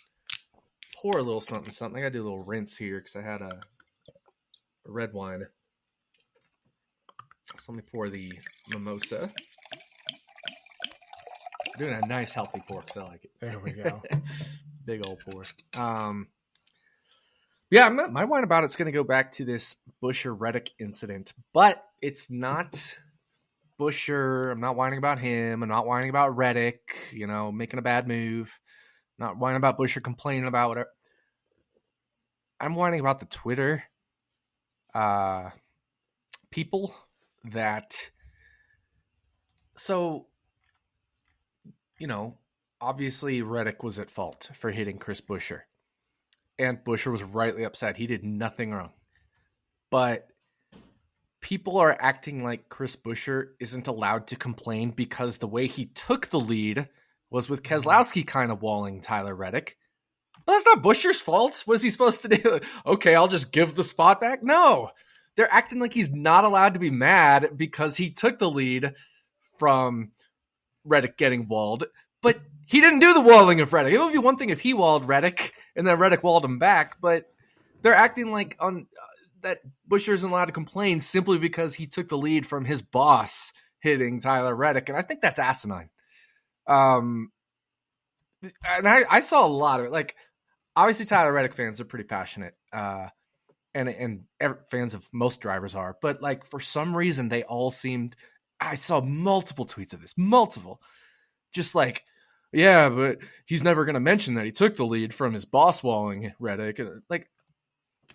pour a little something. I gotta do a little rinse here because I had a red wine. So let me pour the mimosa. Doing a nice healthy pour because I like it. There we go. Big old pour. Yeah, my wine about it's going to go back to this Buescher Reddick incident, but it's not Buescher. I'm not whining about him. I'm not whining about Reddick, making a bad move. I'm not whining about Buescher complaining about whatever. I'm whining about the Twitter people that. So, obviously Reddick was at fault for hitting Chris Buescher. And Buescher was rightly upset. He did nothing wrong. But people are acting like Chris Buescher isn't allowed to complain because the way he took the lead was with Keselowski kind of walling Tyler Reddick. But that's not Buescher's fault. What is he supposed to do? Okay, I'll just give the spot back? No. They're acting like he's not allowed to be mad because he took the lead from Reddick getting walled. But he didn't do the walling of Reddick. It would be one thing if he walled Reddick and then Reddick walled him back, but they're acting like that Buescher isn't allowed to complain simply because he took the lead from his boss hitting Tyler Reddick, and I think that's asinine. And I saw a lot of it. Like, obviously Tyler Reddick fans are pretty passionate. and fans of most drivers are, but like for some reason they all seemed. I saw multiple tweets of this, just like, yeah, but he's never going to mention that he took the lead from his boss walling Reddick. Like,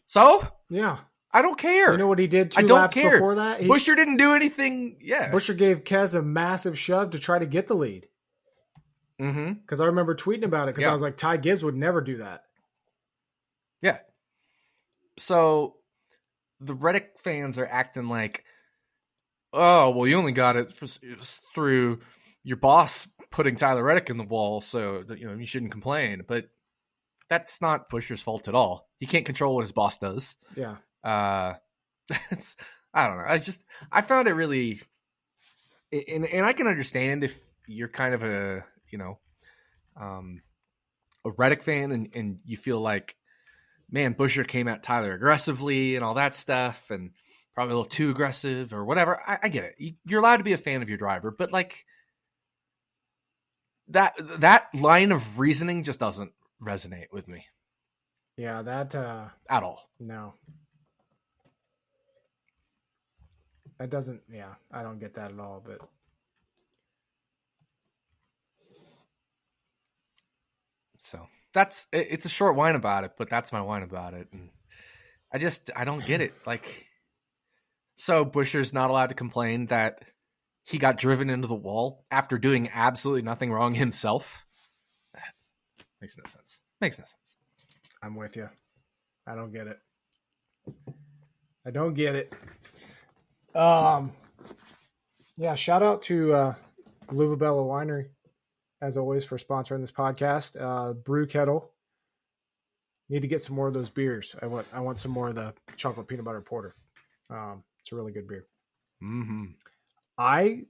so yeah, I don't care. You know what he did 2 laps before that? Buescher didn't do anything. Yeah, Buescher gave Kez a massive shove to try to get the lead. Because I remember tweeting about it because I was like, Ty Gibbs would never do that. Yeah. So the Reddick fans are acting like, oh, well, you only got it through your boss putting Tyler Reddick in the wall, so that, you shouldn't complain. But that's not Buescher's fault at all. He can't control what his boss does. Yeah. I don't know. I found it really, and I can understand if you're kind of a Reddick fan and you feel like, man, Buescher came at Tyler aggressively and all that stuff, and probably a little too aggressive or whatever. I get it. You're allowed to be a fan of your driver, but like that line of reasoning just doesn't resonate with me. Yeah, that at all. No. That doesn't, yeah, I don't get that at all, but so it's a short whine about it, but that's my whine about it. And I don't get it. Like, so Buescher's not allowed to complain that he got driven into the wall after doing absolutely nothing wrong himself. Makes no sense. I'm with you. I don't get it. I don't get it. Yeah, shout out to RotoBaller Winery, as always, for sponsoring this podcast. Brew Kettle. Need to get some more of those beers. I want some more of the chocolate peanut butter porter. It's a really good beer. Mm-hmm. I'm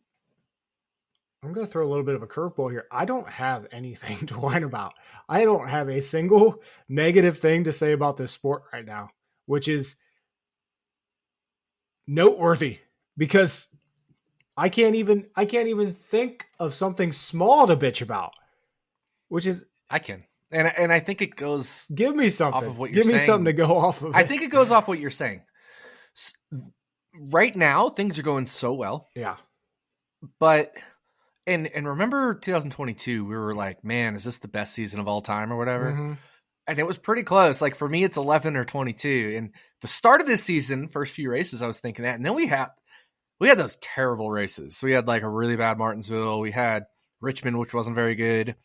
going to throw a little bit of a curveball here. I don't have anything to whine about. I don't have a single negative thing to say about this sport right now, which is noteworthy because I can't even think of something small to bitch about, which is I can. And I think it goes give me something. Off of what you're give me saying. Something to go off of. I think it goes off what you're saying. Right now, things are going so well. Yeah. But and remember 2022, we were like, man, is this the best season of all time or whatever? Mm-hmm. And it was pretty close. Like for me, it's 11 or 22. And the start of this season, first few races, I was thinking that. And then we had those terrible races. So we had like a really bad Martinsville. We had Richmond, which wasn't very good.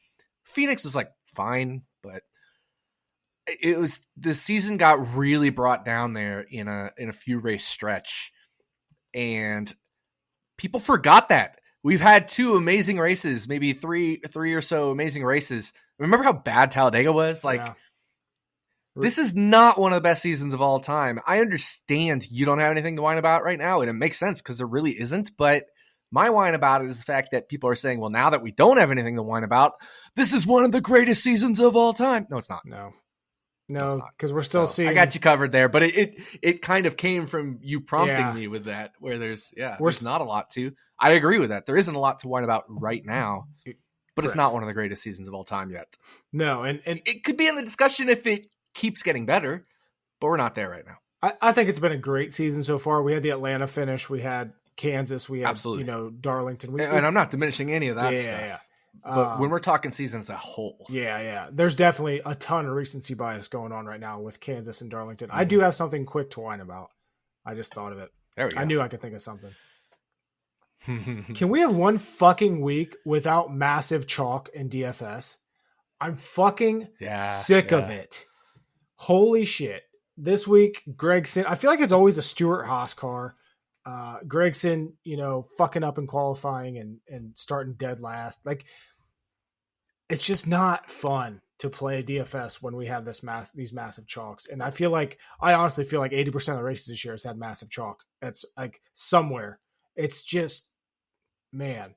Phoenix was like fine, but the season got really brought down there in a few race stretch. And people forgot that. We've had 2 amazing races, maybe three or so amazing races. Remember how bad Talladega was? Like, yeah. This is not one of the best seasons of all time. I understand you don't have anything to whine about right now, and it makes sense because there really isn't. But my whine about it is the fact that people are saying, well, now that we don't have anything to whine about, this is one of the greatest seasons of all time. No, it's not. No, because we're still seeing. I got you covered there, but it kind of came from you prompting me with that, where there's not a lot to. I agree with that. There isn't a lot to whine about right now, but It's not one of the greatest seasons of all time yet. No, and it could be in the discussion if it keeps getting better, but we're not there right now. I think it's been a great season so far. We had the Atlanta finish. We had Kansas. We had, absolutely, Darlington. And I'm not diminishing any of that stuff. Yeah. But when we're talking season as a whole. Yeah. There's definitely a ton of recency bias going on right now with Kansas and Darlington. Mm-hmm. I do have something quick to whine about. I just thought of it. There we go. I knew I could think of something. Can we have one fucking week without massive chalk in DFS? I'm fucking sick of it. Holy shit. This week, Gregson, I feel like it's always a Stuart Haas car. Gregson, fucking up in qualifying and starting dead last. Like, it's just not fun to play DFS when we have these massive chalks. And I honestly feel like 80% of the races this year has had massive chalk. It's like somewhere. It's just, man.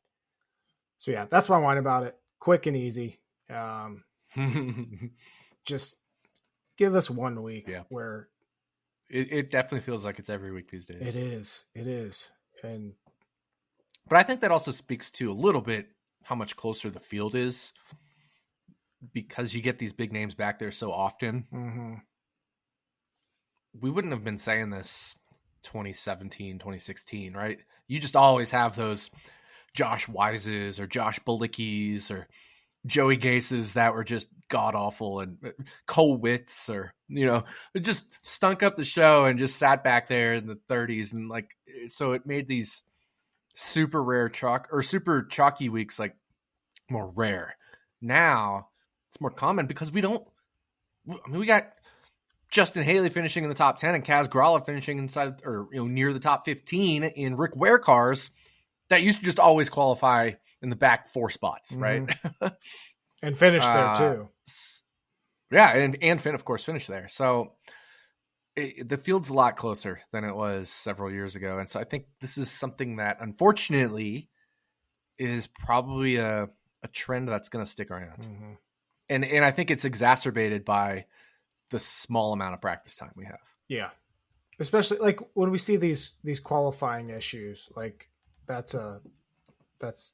So yeah, that's my whine about it. Quick and easy. Just give us 1 week where it definitely feels like it's every week these days. It is. But I think that also speaks to a little bit how much closer the field is because you get these big names back there so often. Mm-hmm. we wouldn't have been saying this 2017, 2016, right? You just always have those Josh Wises or Josh Bulickies or Joey Gases that were just god awful, and Cole Witts, or it just stunk up the show and just sat back there in the 30s, and like, so it made these super rare super chalky weeks like more rare. Now it's more common because we got Justin Haley finishing in the top 10 and Kaz Grala finishing inside or near the top 15 in Rick Ware cars that used to just always qualify in the back 4 spots, right? And finish there too. Yeah, and Finn, of course, finished there. So the field's a lot closer than it was several years ago. And so I think this is something that, unfortunately, is probably a trend that's going to stick around. And I think it's exacerbated by the small amount of practice time we have. Yeah. Especially like when we see these qualifying issues, like that's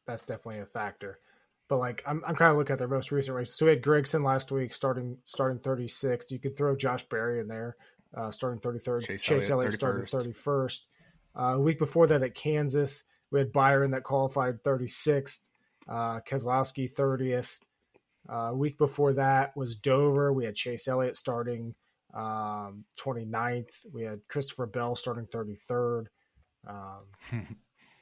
definitely a factor. But like I'm kind of looking at their most recent races. So we had Gregson last week starting 36th. You could throw Josh Berry in there, starting 33rd. Chase Elliott started 31st. A week before that at Kansas, we had Byron that qualified 36th. Keselowski 30th. A week before that was Dover. We had Chase Elliott starting 29th. We had Christopher Bell starting 33rd.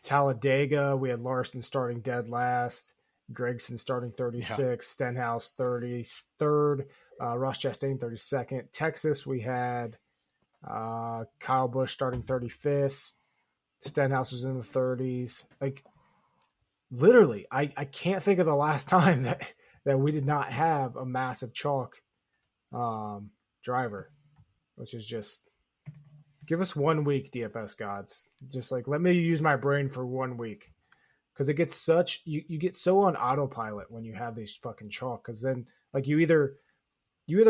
Talladega, we had Larson starting dead last. Gregson starting 36th. Stenhouse 33rd. Ross Chastain 32nd. Texas, we had Kyle Busch starting 35th. Stenhouse was in the 30s. Like, literally, I can't think of the last time that we did not have a massive chalk driver, which is just, give us 1 week, DFS gods. Just like, let me use my brain for 1 week. Because it gets you get so on autopilot when you have these fucking chalk. Because then, like, you either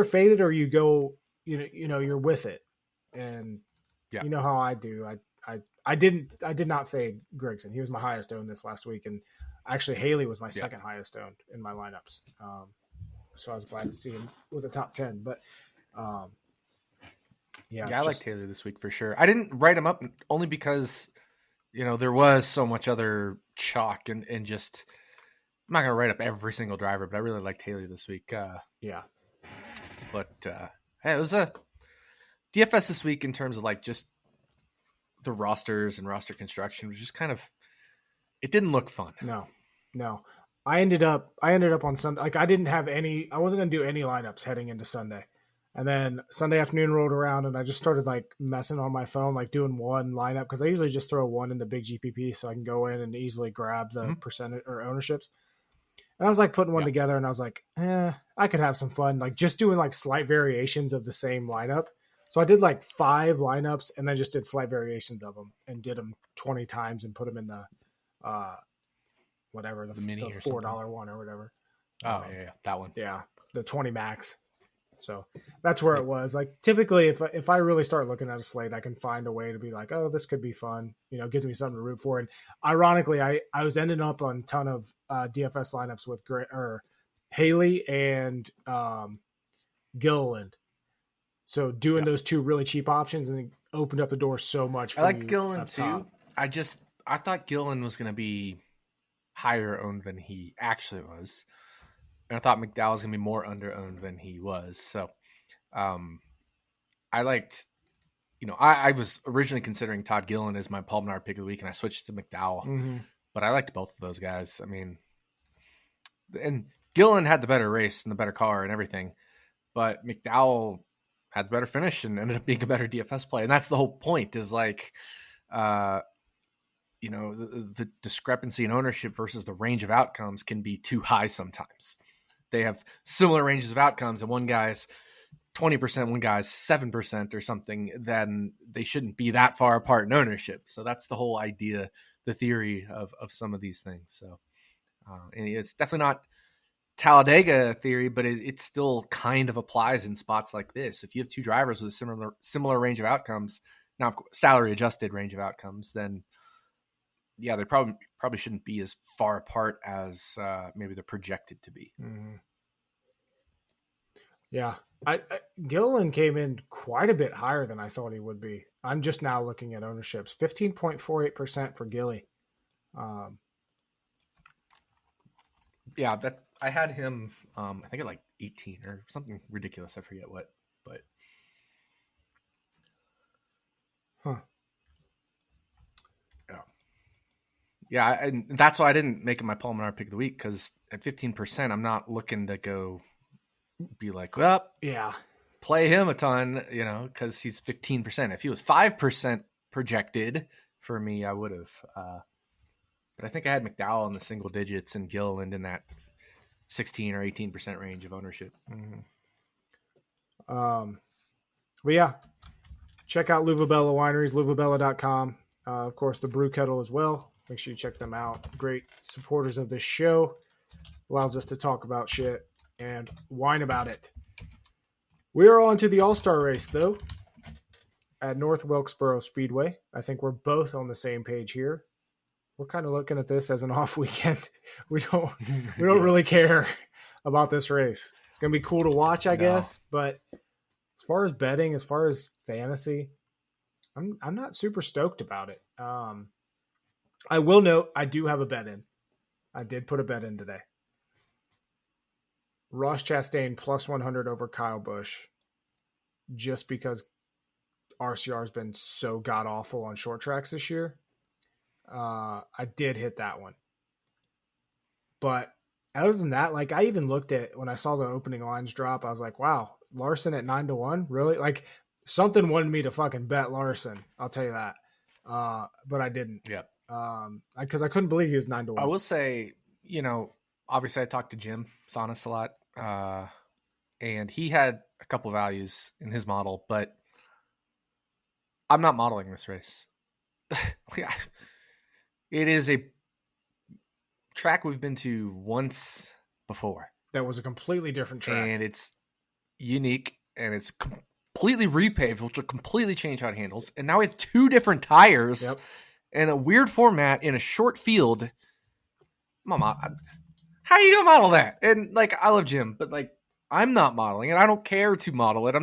fade it or you go, you're with it. And you know how I do. I did not fade Gregson. He was my highest owned this last week, and actually Haley was my second highest owned in my lineups. So I was glad to see him with a top 10. But I liked Haley this week for sure. I didn't write him up only because there was so much other chalk and just, I'm not going to write up every single driver, but I really liked Haley this week. But hey, it was a DFS this week in terms of like just the rosters and roster construction was just kind of, it didn't look fun. No. I ended up on Sunday. Like, I wasn't going to do any lineups heading into Sunday. And then Sunday afternoon rolled around and I just started like messing on my phone, like doing one lineup. Cause I usually just throw one in the big GPP so I can go in and easily grab the percentage or ownerships. And I was like putting one together and I was like, I could have some fun. Like just doing like slight variations of the same lineup. So I did like 5 lineups and then just did slight variations of them and did them 20 times and put them in the, whatever, the mini the $4 one or whatever. Oh yeah. That one. Yeah. The 20 max. So that's where it was. Like typically if I really start looking at a slate, I can find a way to be like, oh, this could be fun. It gives me something to root for. And ironically, I was ending up on a ton of DFS lineups with Haley and Gilliland. So doing those 2 really cheap options and it opened up the door so much for I liked Gilliland too. I thought Gilliland was going to be higher owned than he actually was. And I thought McDowell was going to be more under-owned than he was. So I liked, I was originally considering Todd Gilliland as my Paul Menard pick of the week, and I switched to McDowell. But I liked both of those guys. I mean, and Gilliland had the better race and the better car and everything. But McDowell had the better finish and ended up being a better DFS play. And that's the whole point is like, the discrepancy in ownership versus the range of outcomes can be too high sometimes. They have similar ranges of outcomes, and one guy's 20%, one guy's 7% or something, then they shouldn't be that far apart in ownership. So that's the whole idea, the theory of some of these things. So and it's definitely not Talladega theory, but it still kind of applies in spots like this. If you have 2 drivers with a similar range of outcomes, now of course, salary adjusted range of outcomes, then yeah, they probably shouldn't be as far apart as maybe they're projected to be. Yeah. Gilliland came in quite a bit higher than I thought he would be. I'm just now looking at ownerships. 15.48% for Gilly. Yeah, that I had him. I think at like 18 or something ridiculous. I forget what, but yeah, and that's why I didn't make it my Palomar pick of the week, because at 15%, I'm not looking to go be like, well, yeah, play him a ton, because he's 15%. If he was 5% projected for me, I would have. But I think I had McDowell in the single digits and Gilliland in that 16 or 18% range of ownership. Mm-hmm. But yeah, check out LuvaBella Wineries, luvabella.com. Of course, the Brew Kettle as well. Make sure you check them out. Great supporters of this show. Allows us to talk about shit and whine about it. We are on to the All-Star race, though, at North Wilkesboro Speedway. I think we're both on the same page here. We're kind of looking at this as an off weekend. We don't really care about this race. It's going to be cool to watch, I guess. But as far as betting, as far as fantasy, I'm not super stoked about it. I will note I do have a bet in. I did put a bet in today. Ross Chastain plus 100 over Kyle Busch, just because RCR has been so god awful on short tracks this year. I did hit that one. But other than that, like, I even looked at when I saw the opening lines drop, I was like, wow, Larson at 9-1? Really? Like, something wanted me to fucking bet Larson. I'll tell you that. But I didn't. Yep. Because I couldn't believe he was 9-1. I will say, obviously I talked to Jim Sonis a lot, and he had a couple values in his model, but I'm not modeling this race. It is a track we've been to once before. That was a completely different track. And it's unique, and it's completely repaved, which will completely change how it handles. And now we have two different tires and a weird format in a short field. Mama, how are you going to model that? And, like, I love Jim, but, like, I'm not modeling it. I don't care to model it.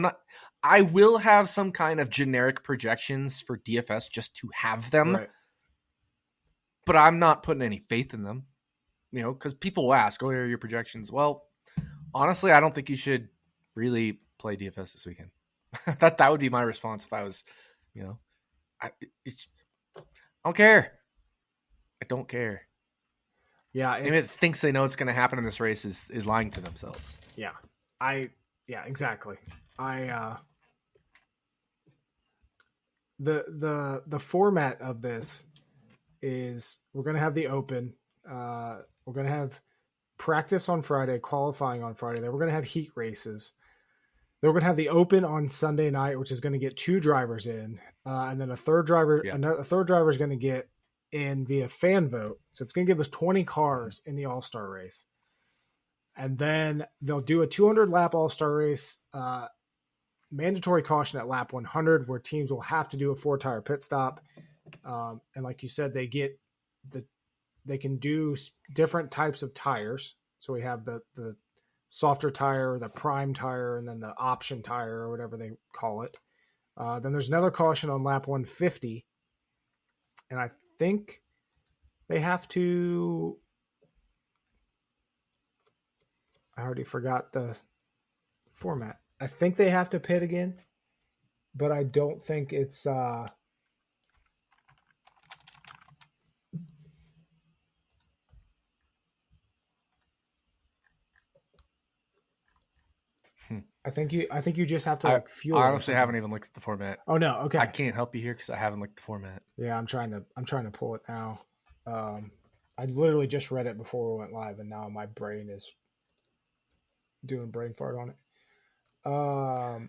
I will have some kind of generic projections for DFS just to have them. Right. But I'm not putting any faith in them, because people will ask, oh, are your projections? Well, honestly, I don't think you should really play DFS this weekend. that would be my response if I was, I don't care. I don't care. Yeah. Anyone that thinks they know what's going to happen in this race is lying to themselves. Yeah. Exactly. The format of this is we're going to have the open. We're going to have practice on Friday, qualifying on Friday. Then we're going to have heat races. Then we're going to have the open on Sunday night, which is going to get two drivers in, and then a third driver. Yeah. A third driver is going to get in via fan vote. So it's going to give us 20 cars in the All-Star race, and then they'll do a 200 lap All-Star race. Mandatory caution at lap 100, where teams will have to do a 4-tire pit stop. And like you said, they can do different types of tires. So we have the softer tire, the prime tire, and then the option tire, or whatever they call it. Then there's another caution on lap 150. And I think they have to, I already forgot the format. I think they have to pit again, but I don't think it's I think you just have to fuel. I honestly haven't even looked at the format. Oh no, okay. I can't help you here because I haven't looked at the format. Yeah, I'm trying to pull it now. I literally just read it before we went live, and now my brain is doing brain fart on it.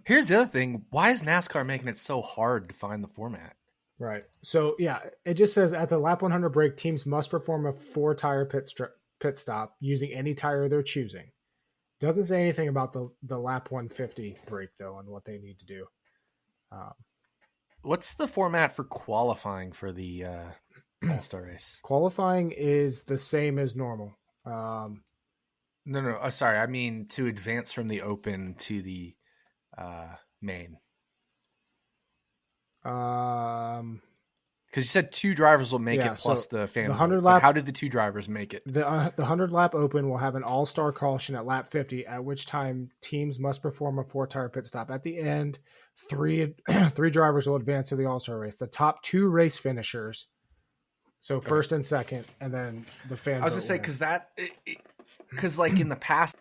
Here's the other thing: why is NASCAR making it so hard to find the format? Right. So yeah, it just says at the lap 100 break, teams must perform a 4-tire pit stop using any tire they're choosing. Doesn't say anything about the lap 150 break though, and what they need to do. What's the format for qualifying for the All-Star race? Qualifying is the same as normal. No. Sorry, I mean to advance from the Open to the main. Because you said 2 drivers will make it plus the fan vote. But how did the 2 drivers make it? The 100-lap Open will have an all-star caution at lap 50, at which time teams must perform a 4-tire pit stop. At the end, 3 drivers will advance to the all-star race. The top 2 race finishers, so first and second, and then the fan vote. I was going to say, because like in the past.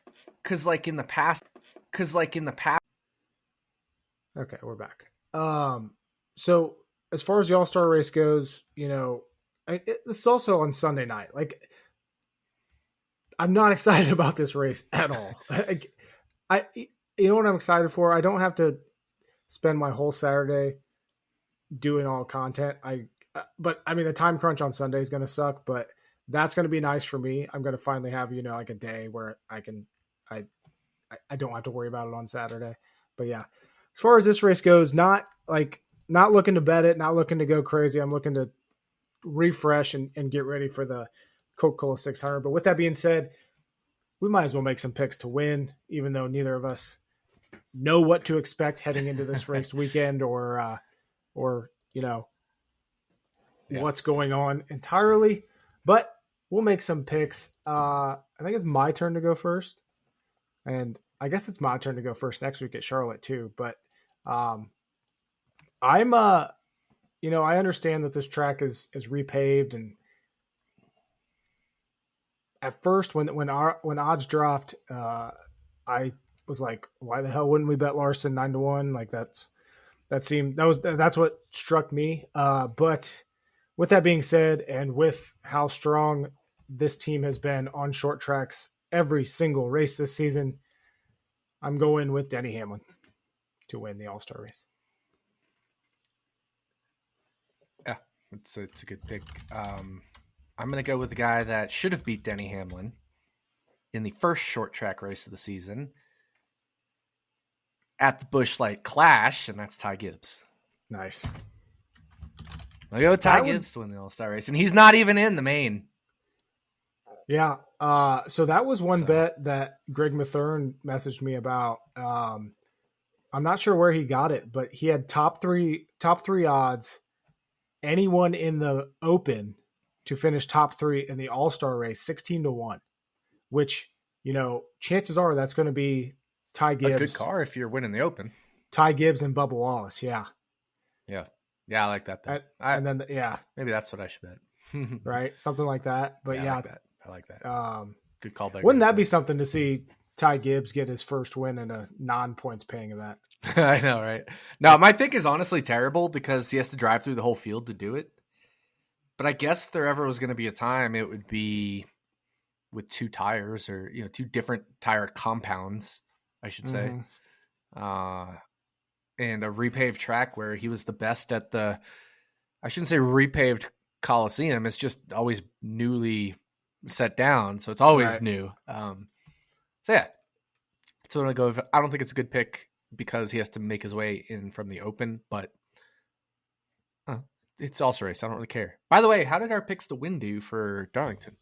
Okay, we're back. So as far as the all-star race goes, this is also on Sunday night. Like, I'm not excited about this race at all. You know what I'm excited for? I don't have to spend my whole Saturday doing all content. But I mean, the time crunch on Sunday is going to suck, but that's going to be nice for me. I'm going to finally have, like a day where I don't have to worry about it on Saturday. But yeah, as far as this race goes, not looking to bet it, not looking to go crazy. I'm looking to refresh and get ready for the Coca-Cola 600. But with that being said, we might as well make some picks to win, even though neither of us know what to expect heading into this race weekend or what's going on entirely. But we'll make some picks. I think it's my turn to go first. And I guess it's my turn to go first next week at Charlotte too. But I understand that this track is repaved, and at first when odds dropped, I was like, why the hell wouldn't we bet Larson 9-1? Like that's what struck me. But with that being said, and with how strong this team has been on short tracks every single race this season, I'm going with Denny Hamlin to win the All-Star race. Yeah, it's a good pick. I'm going to go with the guy that should have beat Denny Hamlin in the first short track race of the season at the Busch Light Clash, and that's Ty Gibbs. Nice. I'll go with Ty Gibbs to win the All-Star race, and he's not even in the main. Yeah. So that was one bet that Greg Mathern messaged me about. I'm not sure where he got it, but he had top three odds. Anyone in the Open to finish top 3 in the All-Star race, 16-1, which, chances are that's going to be Ty Gibbs. A good car if you're winning the Open. Ty Gibbs and Bubba Wallace. Yeah. Yeah. Yeah. I like that. Maybe that's what I should bet. Right. Something like that. But yeah. I like that. Good callback. Wouldn't that be something to see Ty Gibbs get his first win in a non-points paying event? I know, right? No, my pick is honestly terrible because he has to drive through the whole field to do it. But I guess if there ever was going to be a time, it would be with 2 tires or, 2 different tire compounds, I should say. And a repaved track where he was the best at I shouldn't say repaved Coliseum. It's just always newly set down. So it's always new. So yeah, that's what I'm going to go with. I don't think it's a good pick because he has to make his way in from the Open, but it's also a race. I don't really care. By the way, how did our picks to win do for Darlington?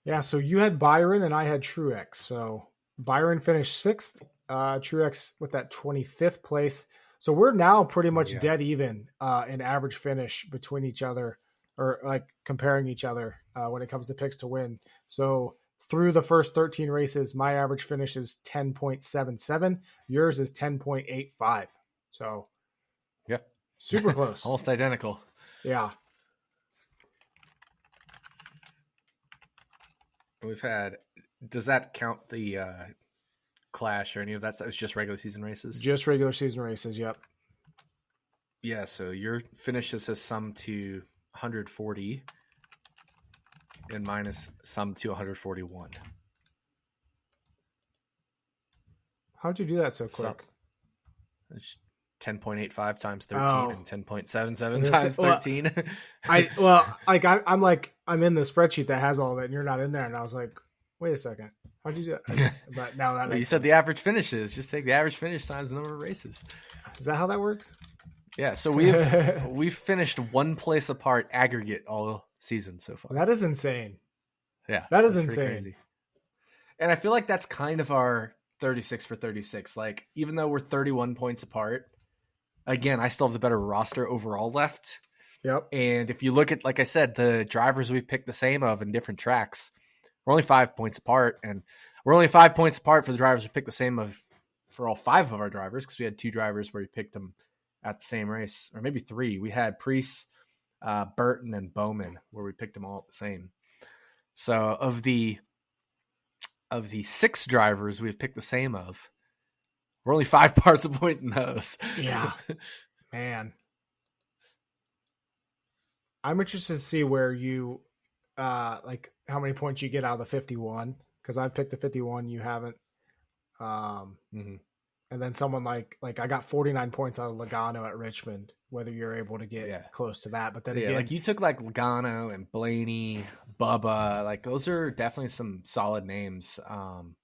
Yeah, so you had Byron and I had Truex. So Byron finished 6th, Truex with that 25th place. So we're now pretty much dead even in average finish between each other, or like comparing each other when it comes to picks to win. So through the first 13 races, my average finish is 10.77. Yours is 10.85. So yeah, super close. Almost identical. Yeah. Does that count the Clash or any of that stuff? It's just regular season races? Just regular season races, yep. Yeah, so your finishes has summed to 140 and minus summed to 141. How'd you do that so quick? It's 10.85 times 13 and 10.77 times 13. I'm in the spreadsheet that has all that and you're not in there. And I was like, wait a second. How'd you do that? But now that you said the average finishes. Just take the average finish times the number of races. Is that how that works? Yeah. So we've finished 1 place apart aggregate all season so far. That is insane. Yeah. That is insane. Crazy. And I feel like that's kind of our 36 for 36. Like, even though we're 31 points apart, again, I still have the better roster overall left. Yep. And if you look at, like I said, the drivers we picked the same of in different tracks, we're only 5 points apart. And we're only 5 points apart for the drivers we picked the same of for all 5 of our drivers, because we had 2 drivers where we picked them at the same race, or maybe 3. We had Preece, Burton, and Bowman, where we picked them all at the same. So of the 6 drivers we've picked the same of, we're only 5 parts a point in those. Yeah, man. I'm interested to see where you, like how many points you get out of the 51, because I've picked the 51, you haven't. And then someone like I got 49 points out of Logano at Richmond, whether you're able to get close to that. But then again, like you took like Logano and Blaney, Bubba, like those are definitely some solid names. And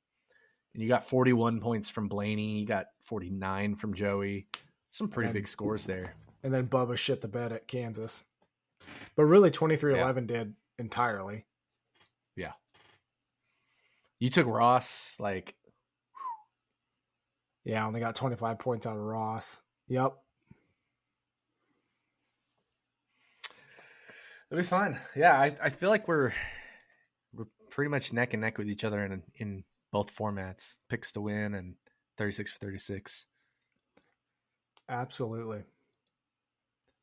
you got 41 points from Blaney, you got 49 from Joey, some pretty big scores there. And then Bubba shit the bed at Kansas. But really 23-11 did entirely. Yeah. You took Ross, like, yeah, I only got 25 points out of Ross. Yep. It'll be fun. Yeah, I feel like we're pretty much neck and neck with each other in both formats. Picks to win and 36 for 36. Absolutely.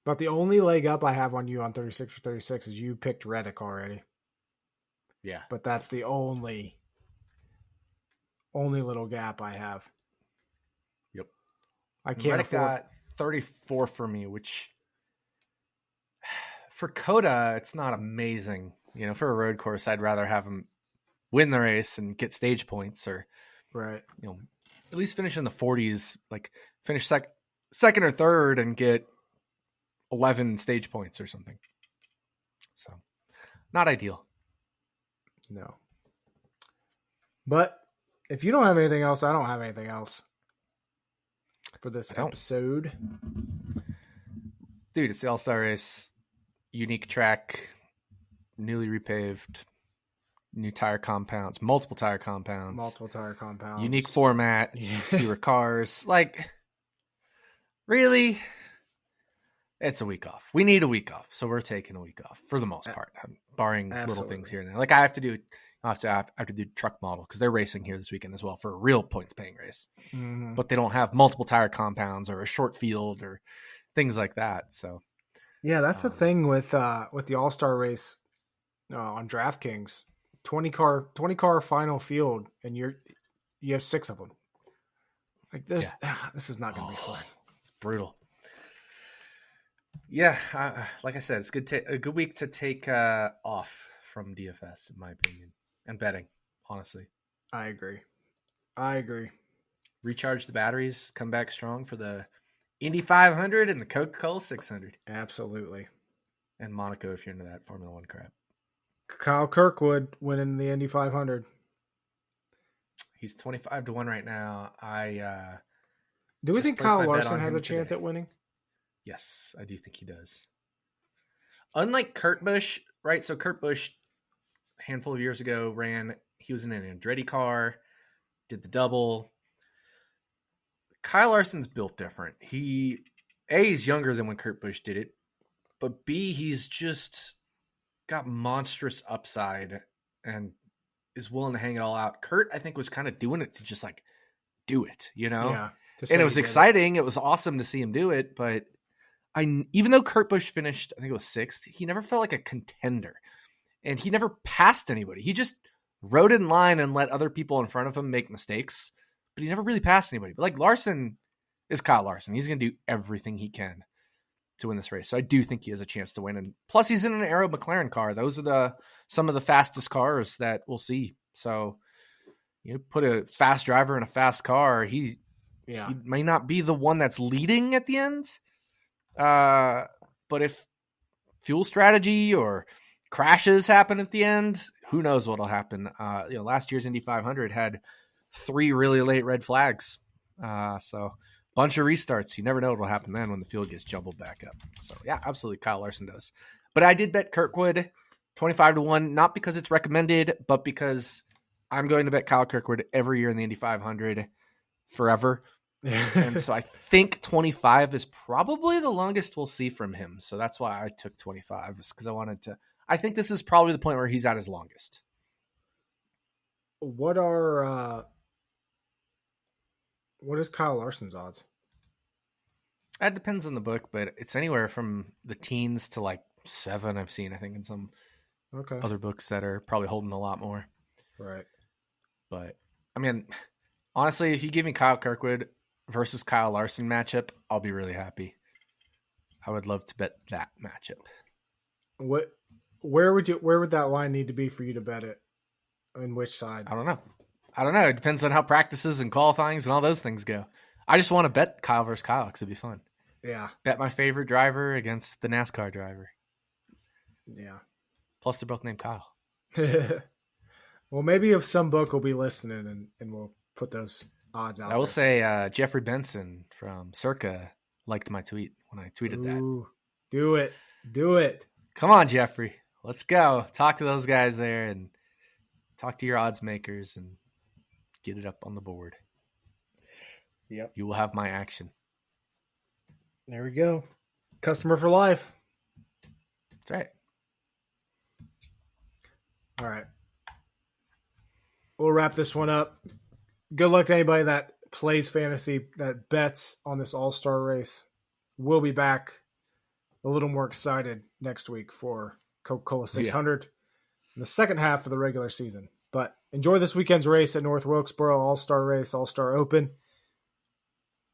But the only leg up I have on you on 36 for 36 is you picked Reddick already. Yeah. But that's the only little gap I have. Yep. I can't Reddick got 34 for me, which for Coda, it's not amazing. You know, for a road course, I'd rather have him win the race and get stage points, or right, you know, at least finish in the 40s, like finish second or third and get 11 stage points or something. So, not ideal. No. But if you don't have anything else, I don't have anything else for this episode. Dude, it's the All-Star Race. Unique track, newly repaved, new tire compounds, multiple tire compounds. Unique format, fewer cars. Like, really? It's a week off. We need a week off, so we're taking a week off for the most part, barring little things here and there. Like I have to do truck model because they're racing here this weekend as well for a real points paying race, but they don't have multiple tire compounds or a short field or things like that. So yeah, that's the thing with the All-Star Race on DraftKings. 20 car final field, and you have 6 of them. Like this, this is not going to be fun. It's brutal. Yeah, like I said, it's a good week to take off from DFS, in my opinion, and betting. Honestly, I agree. Recharge the batteries, come back strong for the Indy 500 and the Coca-Cola 600. Absolutely. And Monaco, if you're into that Formula One crap. Kyle Kirkwood winning the Indy 500. He's 25-1 right now. Do we think Kyle Larson has a chance at winning? Yes, I do think he does. Unlike Kurt Busch, right? So Kurt Busch, a handful of years ago, he was in an Andretti car, did the double. Kyle Larson's built different. He's younger than when Kurt Busch did it, but B, he's just got monstrous upside and is willing to hang it all out. Kurt, I think, was kind of doing it to just like do it, you know? Yeah. And it was exciting. It was awesome to see him do it, but even though Kurt Busch finished, I think it was 6th, he never felt like a contender. And he never passed anybody. He just rode in line and let other people in front of him make mistakes, but he never really passed anybody. But like Larson is Kyle Larson. He's going to do everything he can to win this race. So I do think he has a chance to win. And plus he's in an Aero McLaren car. Those are some of the fastest cars that we'll see. So you put a fast driver in a fast car, he may not be the one that's leading at the end. But if fuel strategy or crashes happen at the end, who knows what'll happen. Last year's Indy 500 had 3 really late red flags. So bunch of restarts. You never know what'll happen then when the field gets jumbled back up. So yeah, absolutely. Kyle Larson does. But I did bet Kirkwood 25-1, not because it's recommended, but because I'm going to bet Kyle Kirkwood every year in the Indy 500 forever. And so I think 25 is probably the longest we'll see from him. So that's why I took 25, because I think this is probably the point where he's at his longest. What is Kyle Larson's odds? That depends on the book, but it's anywhere from the teens to like 7 I've seen, I think, in some other books that are probably holding a lot more. Right. But, I mean, honestly, if you give me Kyle Kirkwood versus Kyle Larson matchup, I'll be really happy. I would love to bet that matchup. Where would that line need to be for you to bet it? On which side? I don't know. It depends on how practices and qualifyings and all those things go. I just want to bet Kyle versus Kyle because it'd be fun. Yeah. Bet my favorite driver against the NASCAR driver. Yeah. Plus, they're both named Kyle. Well, maybe if some book will be listening and we'll put those odds out. I will say Jeffrey Benson from Circa liked my tweet when I tweeted that. Do it. Come on, Jeffrey. Let's go. Talk to those guys there and talk to your odds makers and get it up on the board. Yep. You will have my action. There we go. Customer for life. That's right. All right. We'll wrap this one up. Good luck to anybody that plays fantasy, that bets on this all-star race. We'll be back a little more excited next week for Coca-Cola 600 in the second half of the regular season. But enjoy this weekend's race at North Wilkesboro, all-star race, all-star open.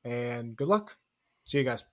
And good luck. See you guys.